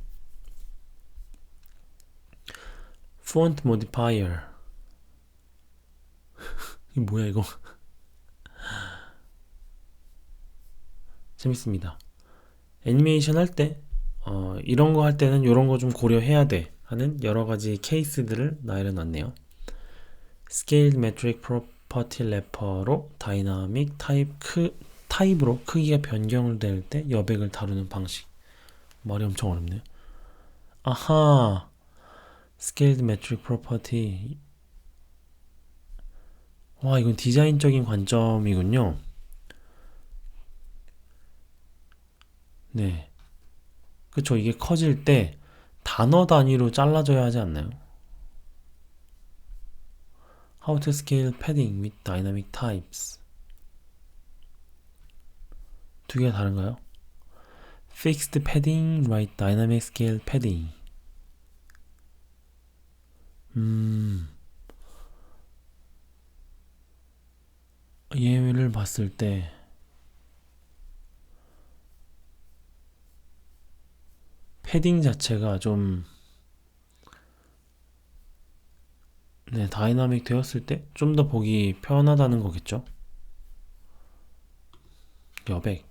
A: Font modifier. 이게 뭐야 이거? 재밌습니다. 애니메이션 할 때 이런 거 할 때는 이런 거 좀 고려해야 돼 하는 여러 가지 케이스들을 나열해 놨네요. Scaled Metric Property Wrapper로 다이나믹 타입으로 크기가 변경을 될 때 여백을 다루는 방식. 말이 엄청 어렵네요. 아하, Scaled Metric Property. 와, 이건 디자인적인 관점이군요. 네, 그쵸. 이게 커질 때 단어 단위로 잘라져야 하지 않나요? How to scale padding with dynamic types. 두 개가 다른가요? Fixed padding, write dynamic scale padding. 예를 봤을 때 패딩 자체가 좀 다이나믹 되었을 때 좀 더 보기 편하다는 거겠죠? 여백.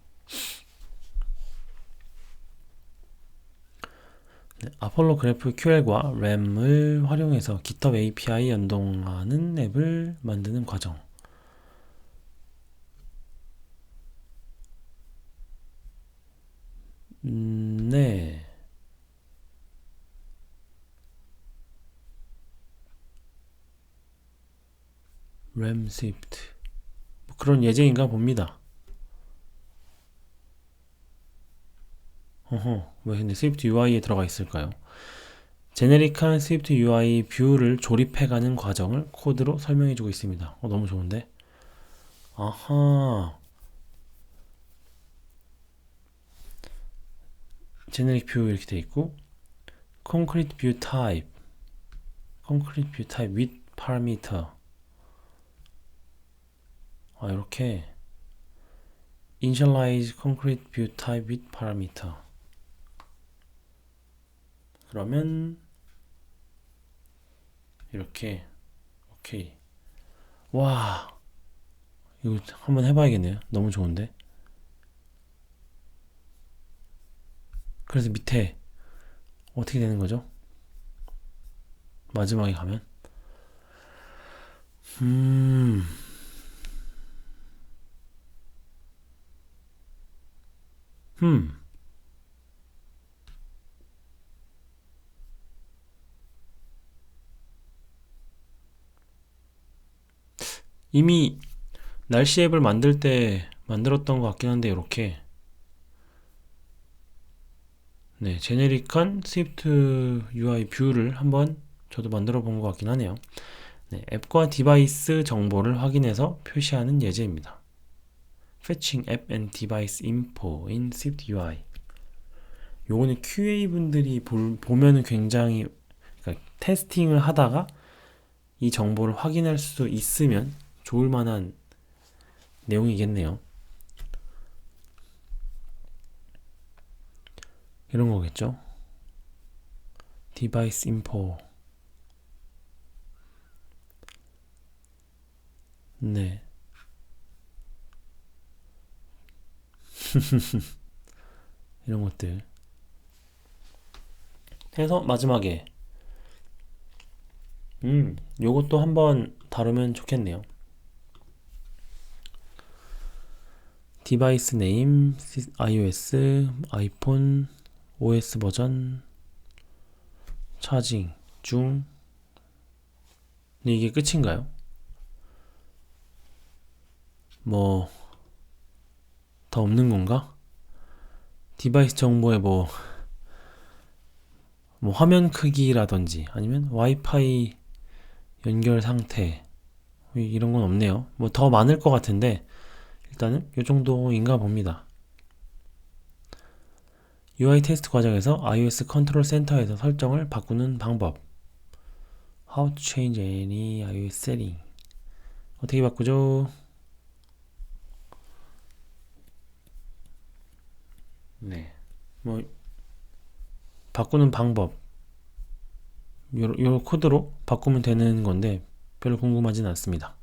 A: 아폴로 그래프 QL과 램을 활용해서 GitHub API 연동하는 앱을 만드는 과정. 네. 램 스위프트 그런 예제인가 봅니다. 왜 근데 스위프트 UI에 들어가 있을까요? 제네릭한 스위프트 UI 뷰를 조립해가는 과정을 코드로 설명해주고 있습니다. 너무 좋은데? 아하. 제네릭 뷰 이렇게 돼 있고, concrete view type, concrete view type with parameter. 이렇게 initialize concrete view type with parameter. 그러면 이렇게 오케이. 와, 이거 한번 해봐야겠네요. 너무 좋은데. 그래서 밑에 어떻게 되는 거죠? 마지막에 가면 음, 음. 이미 날씨 앱을 만들 때 만들었던 것 같긴 한데 이렇게 네, 제네릭한 스위프트 UI 뷰를 한번 저도 만들어 본 것 같긴 하네요. 네, 앱과 디바이스 정보를 확인해서 표시하는 예제입니다. Fetching App and Device Info in Swift UI. 요거는 QA 분들이 보면은 굉장히 그러니까 테스팅을 하다가 이 정보를 확인할 수 있으면 좋을 만한 내용이겠네요. 이런 거겠죠? Device Info. 네. 이런 것들. 해서 마지막에 요것도 한번 다루면 좋겠네요. 디바이스 네임, iOS, 아이폰, OS 버전, 차징 중. 근데 이게 끝인가요? 뭐 더 없는 건가? 디바이스 정보에 뭐 화면 크기라든지 아니면 와이파이 연결 상태 이런 건 없네요. 뭐 더 많을 것 같은데 일단은 이 정도인가 봅니다. UI 테스트 과정에서 iOS 컨트롤 센터에서 설정을 바꾸는 방법. How to change any iOS setting. 어떻게 바꾸죠? 네. 뭐 바꾸는 방법. 요 코드로 바꾸면 되는 건데 별로 궁금하진 않습니다.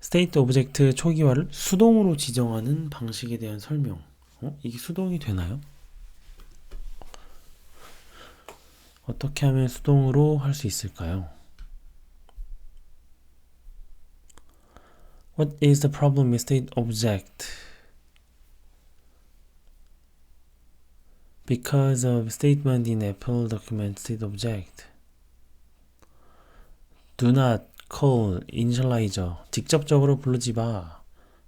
A: 스테이트 오브젝트 초기화를 수동으로 지정하는 방식에 대한 설명. 이게 수동이 되나요? 어떻게 하면 수동으로 할 수 있을까요? What is the problem with state object? Because of statement in Apple document state object. Do not call initializer. 직접적으로 부르지 마.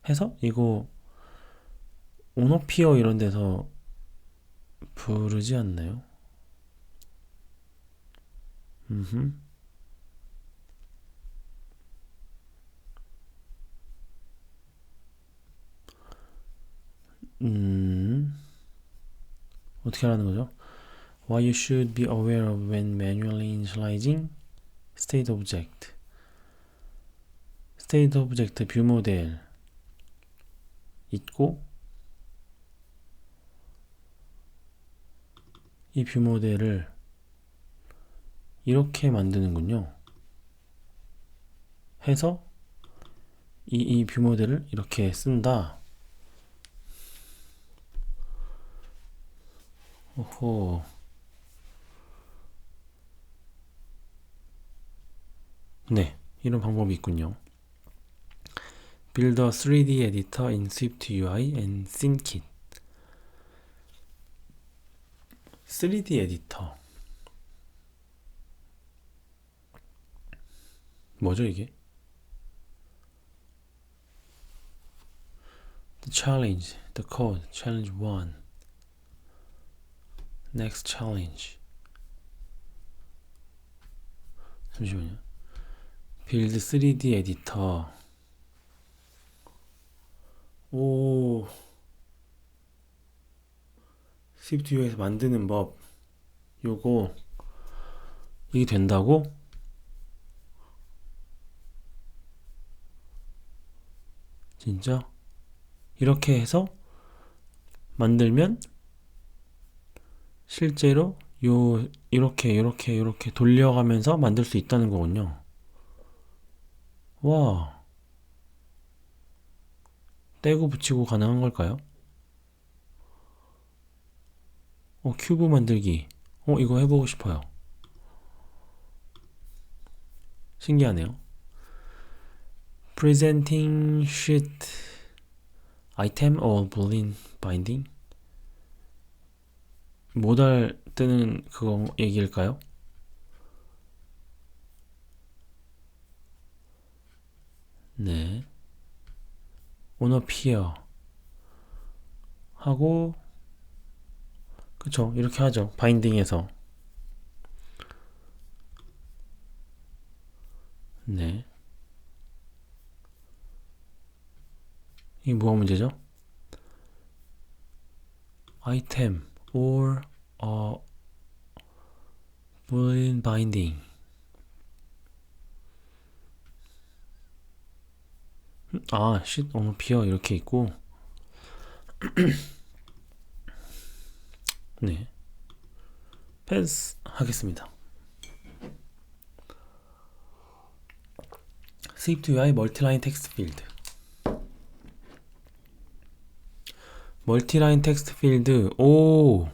A: 해서 이거 오노피어 이런 데서 부르지 않나요? 어떻게 하라는 거죠? What you should be aware of when manually initializing state object. state object 뷰 모델 있고 이 뷰 모델을 이렇게 만드는군요. 해서 이 뷰 모델을 이렇게 쓴다. 오호. 네, 이런 방법이 있군요. Build a 3D editor in Swift UI and Syncit. 3D 에디터. 뭐죠 이게? The challenge, the code, challenge 1. Next challenge. 잠시만요. Build 3D 에디터. 오. 스위프트UI에서 만드는 법. 요거 이게 된다고? 진짜? 이렇게 해서 만들면 실제로 이렇게 돌려가면서 만들 수 있다는 거군요. 와, 떼고 붙이고 가능한 걸까요? 큐브 만들기. 이거 해보고 싶어요. 신기하네요. Presenting sheet item or boolean binding? 모달 뜨는 그거 얘기일까요? 네. on appear 하고 그쵸, 이렇게 하죠. 바인딩에서. 네. 이게 뭐가 문제죠? item or boolean binding. sheet on appear 이렇게 있고 네. 패스 하겠습니다. SwiftUI 멀티라인 텍스트 필드. 멀티라인 텍스트 필드. 오,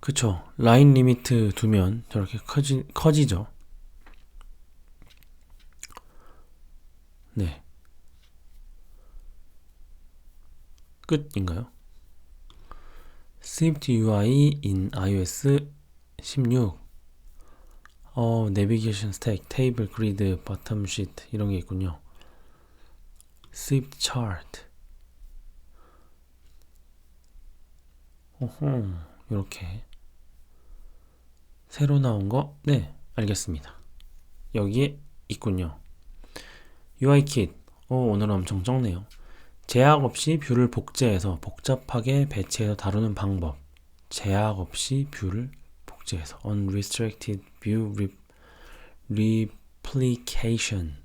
A: 그쵸. 라인 리미트 두면 저렇게 커지죠. 네. 끝인가요? SwiftUI in iOS 16. 내비게이션 스택, 테이블, 그리드, 바텀 시트 이런 게 있군요. Swift chart. 이렇게 새로 나온 거, 네, 알겠습니다. 여기에 있군요. UIKit. 오늘은 엄청 적네요. 제약 없이 뷰를 복제해서 복잡하게 배치해서 다루는 방법. 제약 없이 뷰를 복제해서 Unrestricted View Replication.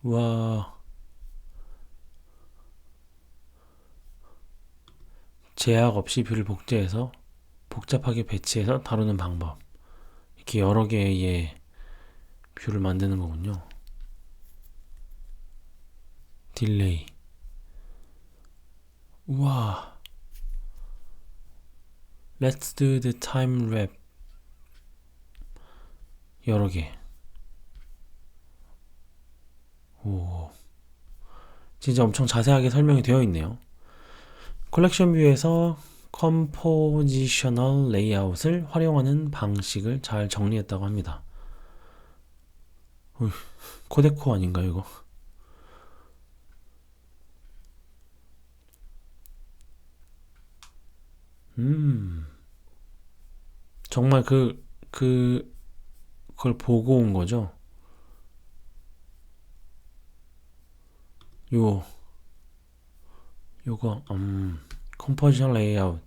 A: 와, 제약 없이 뷰를 복제해서 복잡하게 배치해서 다루는 방법. 이렇게 여러 개의 뷰를 만드는 거군요. 딜레이. 우와. Let's do the time wrap. 여러 개. 오. 진짜 엄청 자세하게 설명이 되어 있네요. 컬렉션 뷰에서 컴포지셔널 레이아웃을 활용하는 방식을 잘 정리했다고 합니다. 코데코 아닌가요, 이거? 정말 그걸 보고 온 거죠? 요거, 컴포지션 레이아웃.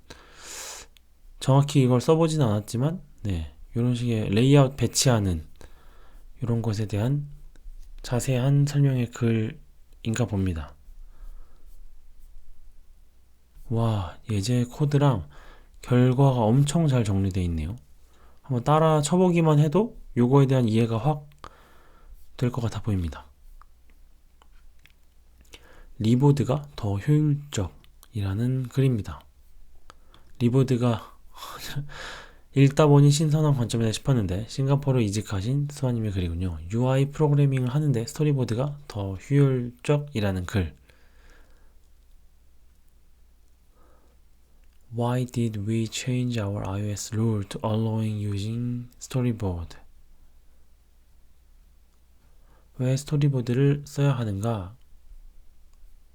A: 정확히 이걸 써보진 않았지만, 네, 이런 식의 레이아웃 배치하는 이런 것에 대한 자세한 설명의 글인가 봅니다. 와, 예제 코드랑 결과가 엄청 잘 정리되어 있네요. 한번 따라 쳐보기만 해도 요거에 대한 이해가 확 될 것 같아 보입니다. 리보드가 더 효율적이라는 글입니다. 리보드가 읽다 보니 신선한 관점이다 싶었는데 싱가포르 이직하신 수아님의 글이군요. UI 프로그래밍을 하는데 스토리보드가 더 효율적이라는 글. Why did we change our iOS rule to allowing using storyboard? 왜 스토리보드를 써야 하는가?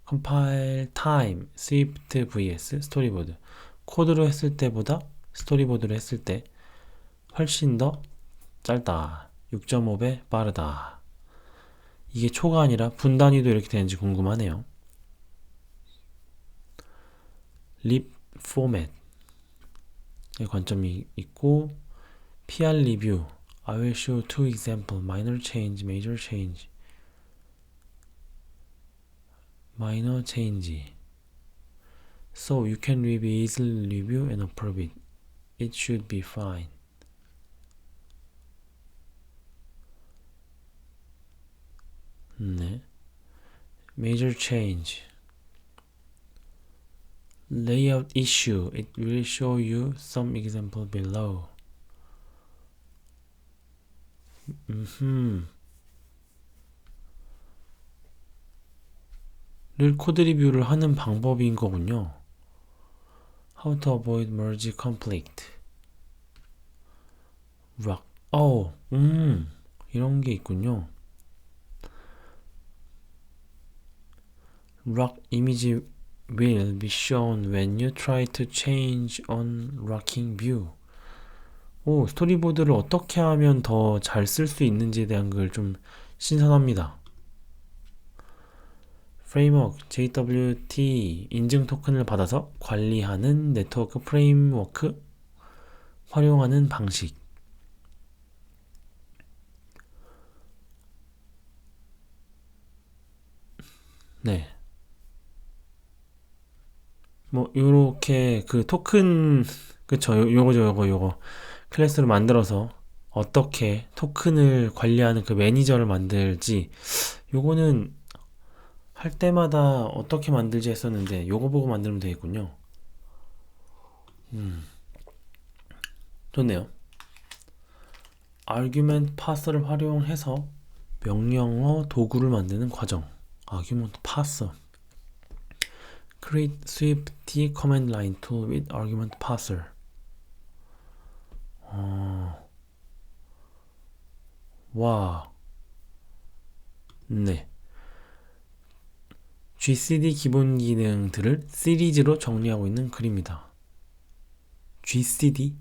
A: compile time, swift vs 스토리보드. 코드로 했을 때보다 스토리보드로 했을 때 훨씬 더 짧다. 6.5배 빠르다. 이게 초가 아니라 분 단위도 이렇게 되는지 궁금하네요. lib format의 관점이 있고 PR review I will show two examples minor change, major change minor change so you can easily review and approve it. It should be fine. 네. Major change layout issue. It will show you some example below. 를 코드 리뷰를 하는 방법인 거군요. How to avoid merge conflict. rock. 이런 게 있군요. rock image will be shown when you try to change on rocking view. 오, 스토리보드를 어떻게 하면 더 잘 쓸 수 있는지에 대한 걸 좀 신선합니다. 프레임워크 JWT 인증 토큰을 받아서 관리하는 네트워크 프레임워크 활용하는 방식. 네. 뭐 요렇게 그 토큰 그쵸 요거 클래스를 만들어서 어떻게 토큰을 관리하는 그 매니저를 만들지 요거는 할 때마다 어떻게 만들지 했었는데 요거 보고 만들면 되겠군요. 좋네요. argument parser를 활용해서 명령어 도구를 만드는 과정. argument parser create swift command line tool with argument parser. 와. 네. GCD 기본 기능들을 시리즈로 정리하고 있는 글입니다. GCD의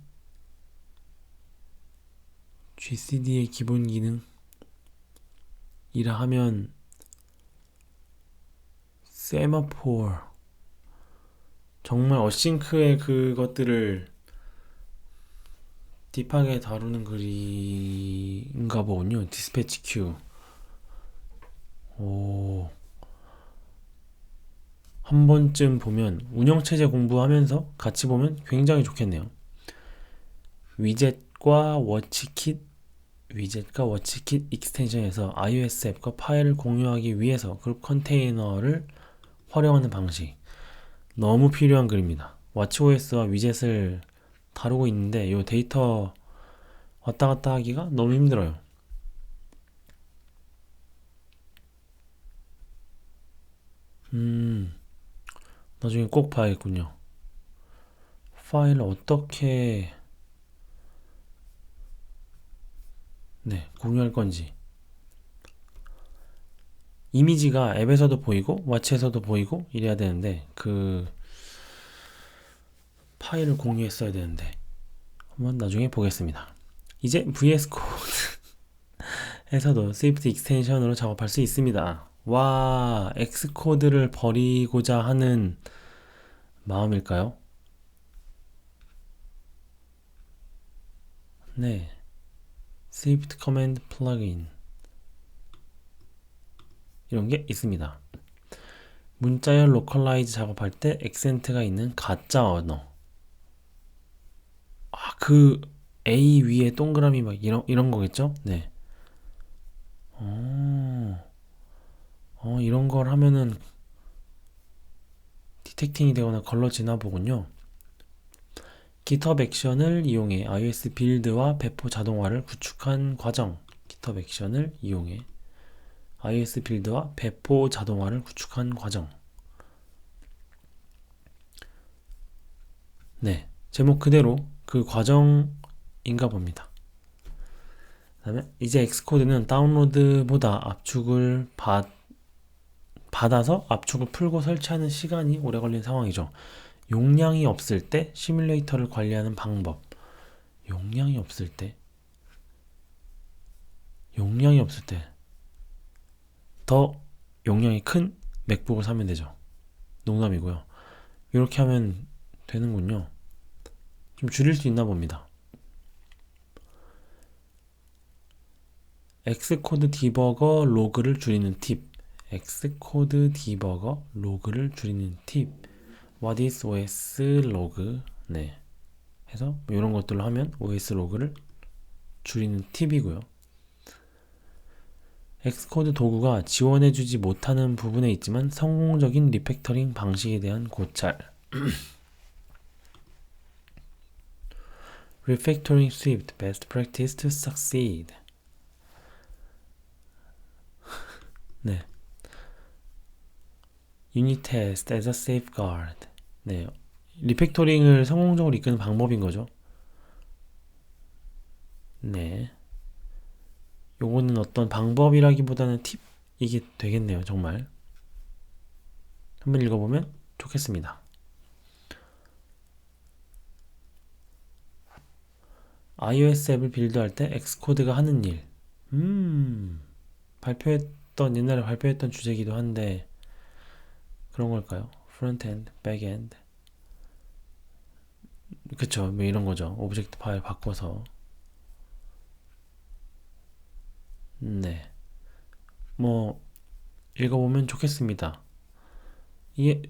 A: 기본 기능이라 하면 세마포 정말 어싱크의 그것들을 딥하게 다루는 글인가 보군요. 디스패치 큐. 오. 한 번쯤 보면 운영체제 공부하면서 같이 보면 굉장히 좋겠네요. 위젯과 워치킷 익스텐션에서 iOS 앱과 파일을 공유하기 위해서 그룹 컨테이너를 활용하는 방식. 너무 필요한 글입니다. watchOS와 위젯을 다루고 있는데 이 데이터 왔다 갔다 하기가 너무 힘들어요. 나중에 꼭 봐야겠군요. 파일을 어떻게 공유할 건지. 이미지가 앱에서도 보이고 왓치에서도 보이고 이래야 되는데 그 파일을 공유했어야 되는데 한번 나중에 보겠습니다. 이제 VS 코드에서도 스위프트 익스텐션으로 작업할 수 있습니다. 와, 엑스코드를 버리고자 하는 마음일까요? 네, 스위프트 커맨드 플러그인 이런 게 있습니다. 문자열 로컬라이즈 작업할 때 액센트가 있는 가짜 언어. 그 A 위에 동그라미 막 이런 거겠죠? 네. 이런 걸 하면은 디텍팅이 되거나 걸러지나 보군요. GitHub 액션을 이용해 iOS 빌드와 배포 자동화를 구축한 과정. GitHub 액션을 이용해 iOS 빌드와 배포 자동화를 구축한 과정. 네, 제목 그대로 그 과정인가 봅니다. 그다음에 이제 엑스코드는 다운로드보다 압축을 받아서 압축을 풀고 설치하는 시간이 오래 걸린 상황이죠. 용량이 없을 때 시뮬레이터를 관리하는 방법. 용량이 없을 때 더 용량이 큰 맥북을 사면 되죠. 농담이고요. 이렇게 하면 되는군요. 좀 줄일 수 있나 봅니다. 엑스코드 디버거 로그를 줄이는 팁. 엑스코드 디버거 로그를 줄이는 팁. What is OS 로그? 네. 해서 이런 것들로 하면 OS 로그를 줄이는 팁이고요. 엑스코드 도구가 지원해주지 못하는 부분에 있지만 성공적인 리팩터링 방식에 대한 고찰. Refactoring Swift Best Practice to Succeed. 네. Unit Test as a Safeguard. 네. 리팩토링을 성공적으로 이끄는 방법인 거죠. 네. 요거는 어떤 방법이라기보다는 팁이게 되겠네요, 정말. 한번 읽어보면 좋겠습니다. iOS 앱을 빌드할 때 엑스코드가 하는 일. 옛날에 발표했던 주제이기도 한데, 그런 걸까요? 프론트엔드, 백엔드. 그쵸, 뭐 이런 거죠. 오브젝트 파일 바꿔서. 네. 뭐, 읽어보면 좋겠습니다. 이게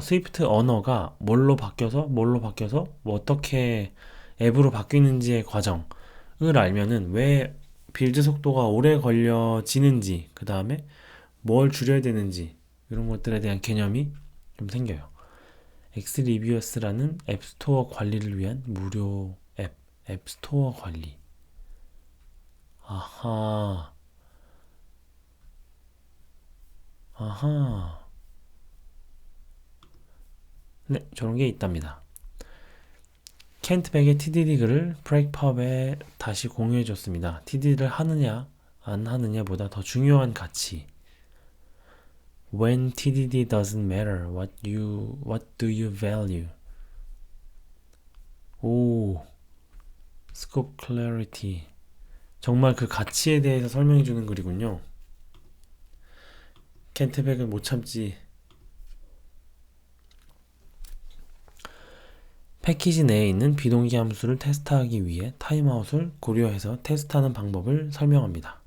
A: 스위프트 언어가 뭘로 바뀌어서, 뭐 어떻게 앱으로 바뀌는지의 과정을 알면은 왜 빌드 속도가 오래 걸려지는지, 그 다음에 뭘 줄여야 되는지, 이런 것들에 대한 개념이 좀 생겨요. 엑스리뷰어스라는 앱스토어 관리를 위한 무료 앱스토어 관리. 아하. 네, 저런 게 있답니다. 켄트백의 TDD 글을 브레이크펍에 다시 공유해줬습니다. TDD를 하느냐 안 하느냐보다 더 중요한 가치. When TDD doesn't matter, what do you value? 오, scope clarity. 정말 그 가치에 대해서 설명해주는 글이군요. 켄트백은 못 참지. 패키지 내에 있는 비동기 함수를 테스트하기 위해 타임아웃을 고려해서 테스트하는 방법을 설명합니다.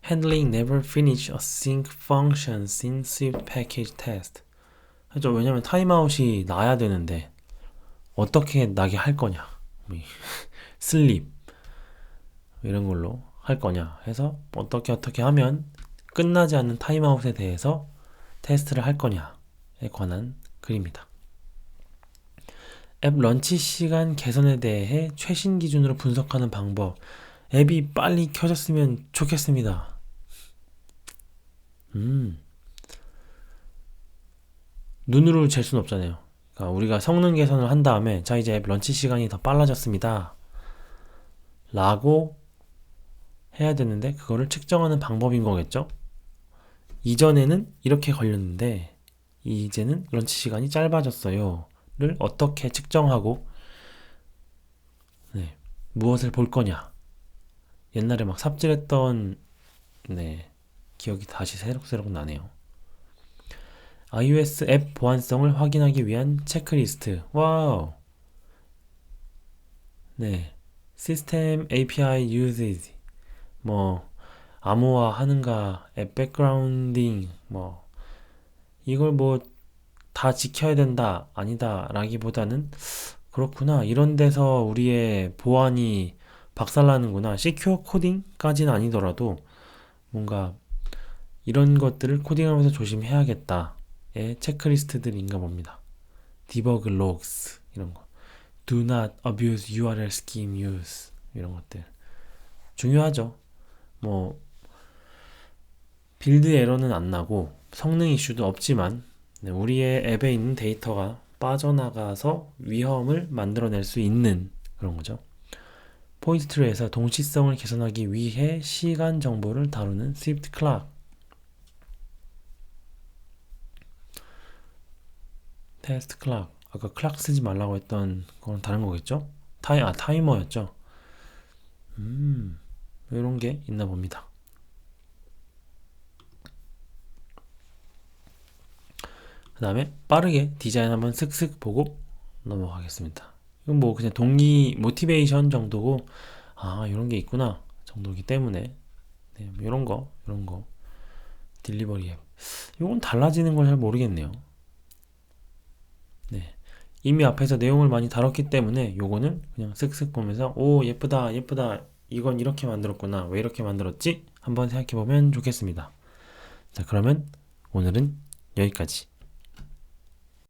A: Handling never finish async functions in Swift package test. 그죠? 왜냐면 타임아웃이 나야 되는데 어떻게 나게 할 거냐, 슬립 이런 걸로 할 거냐 해서 어떻게 하면 끝나지 않는 타임아웃에 대해서 테스트를 할 거냐에 관한 글입니다. 앱 런치 시간 개선에 대해 최신 기준으로 분석하는 방법. 앱이 빨리 켜졌으면 좋겠습니다. 눈으로 잴 수는 없잖아요. 그러니까 우리가 성능 개선을 한 다음에 자 이제 앱 런치 시간이 더 빨라졌습니다 라고 해야 되는데 그거를 측정하는 방법인 거겠죠? 이전에는 이렇게 걸렸는데 이제는 런치 시간이 짧아졌어요 를 어떻게 측정하고 무엇을 볼 거냐. 옛날에 막 삽질했던 기억이 다시 새록새록 나네요. iOS 앱 보안성을 확인하기 위한 체크리스트. 와우. 시스템 API usage. 암호화하는가, 앱 백그라운딩, 이걸 다 지켜야 된다, 아니다, 라기보다는 그렇구나. 이런 데서 우리의 보안이 박살나는구나. 시큐어 코딩까지는 아니더라도 뭔가 이런 것들을 코딩하면서 조심해야겠다의 체크리스트들인가 봅니다. 디버그 로그스 이런 거. Do not abuse URL scheme use 이런 것들 중요하죠. 빌드 에러는 안 나고 성능 이슈도 없지만 우리의 앱에 있는 데이터가 빠져나가서 위험을 만들어낼 수 있는 그런 거죠. 포인트 트리에서 동시성을 개선하기 위해 시간 정보를 다루는 스위프트 클락. 테스트 클락. 아까 클락 쓰지 말라고 했던 건 다른 거겠죠? 타이머였죠. 이런 게 있나 봅니다. 그 다음에 빠르게 디자인 한번 슥슥 보고 넘어가겠습니다. 이건 뭐 그냥 모티베이션 정도고, 이런 게 있구나 정도이기 때문에, 네, 뭐 이런 거, 딜리버리 앱. 이건 달라지는 걸 잘 모르겠네요. 네. 이미 앞에서 내용을 많이 다뤘기 때문에 요거는 그냥 슥슥 보면서, 오, 예쁘다, 이건 이렇게 만들었구나, 왜 이렇게 만들었지? 한번 생각해 보면 좋겠습니다. 자, 그러면 오늘은 여기까지.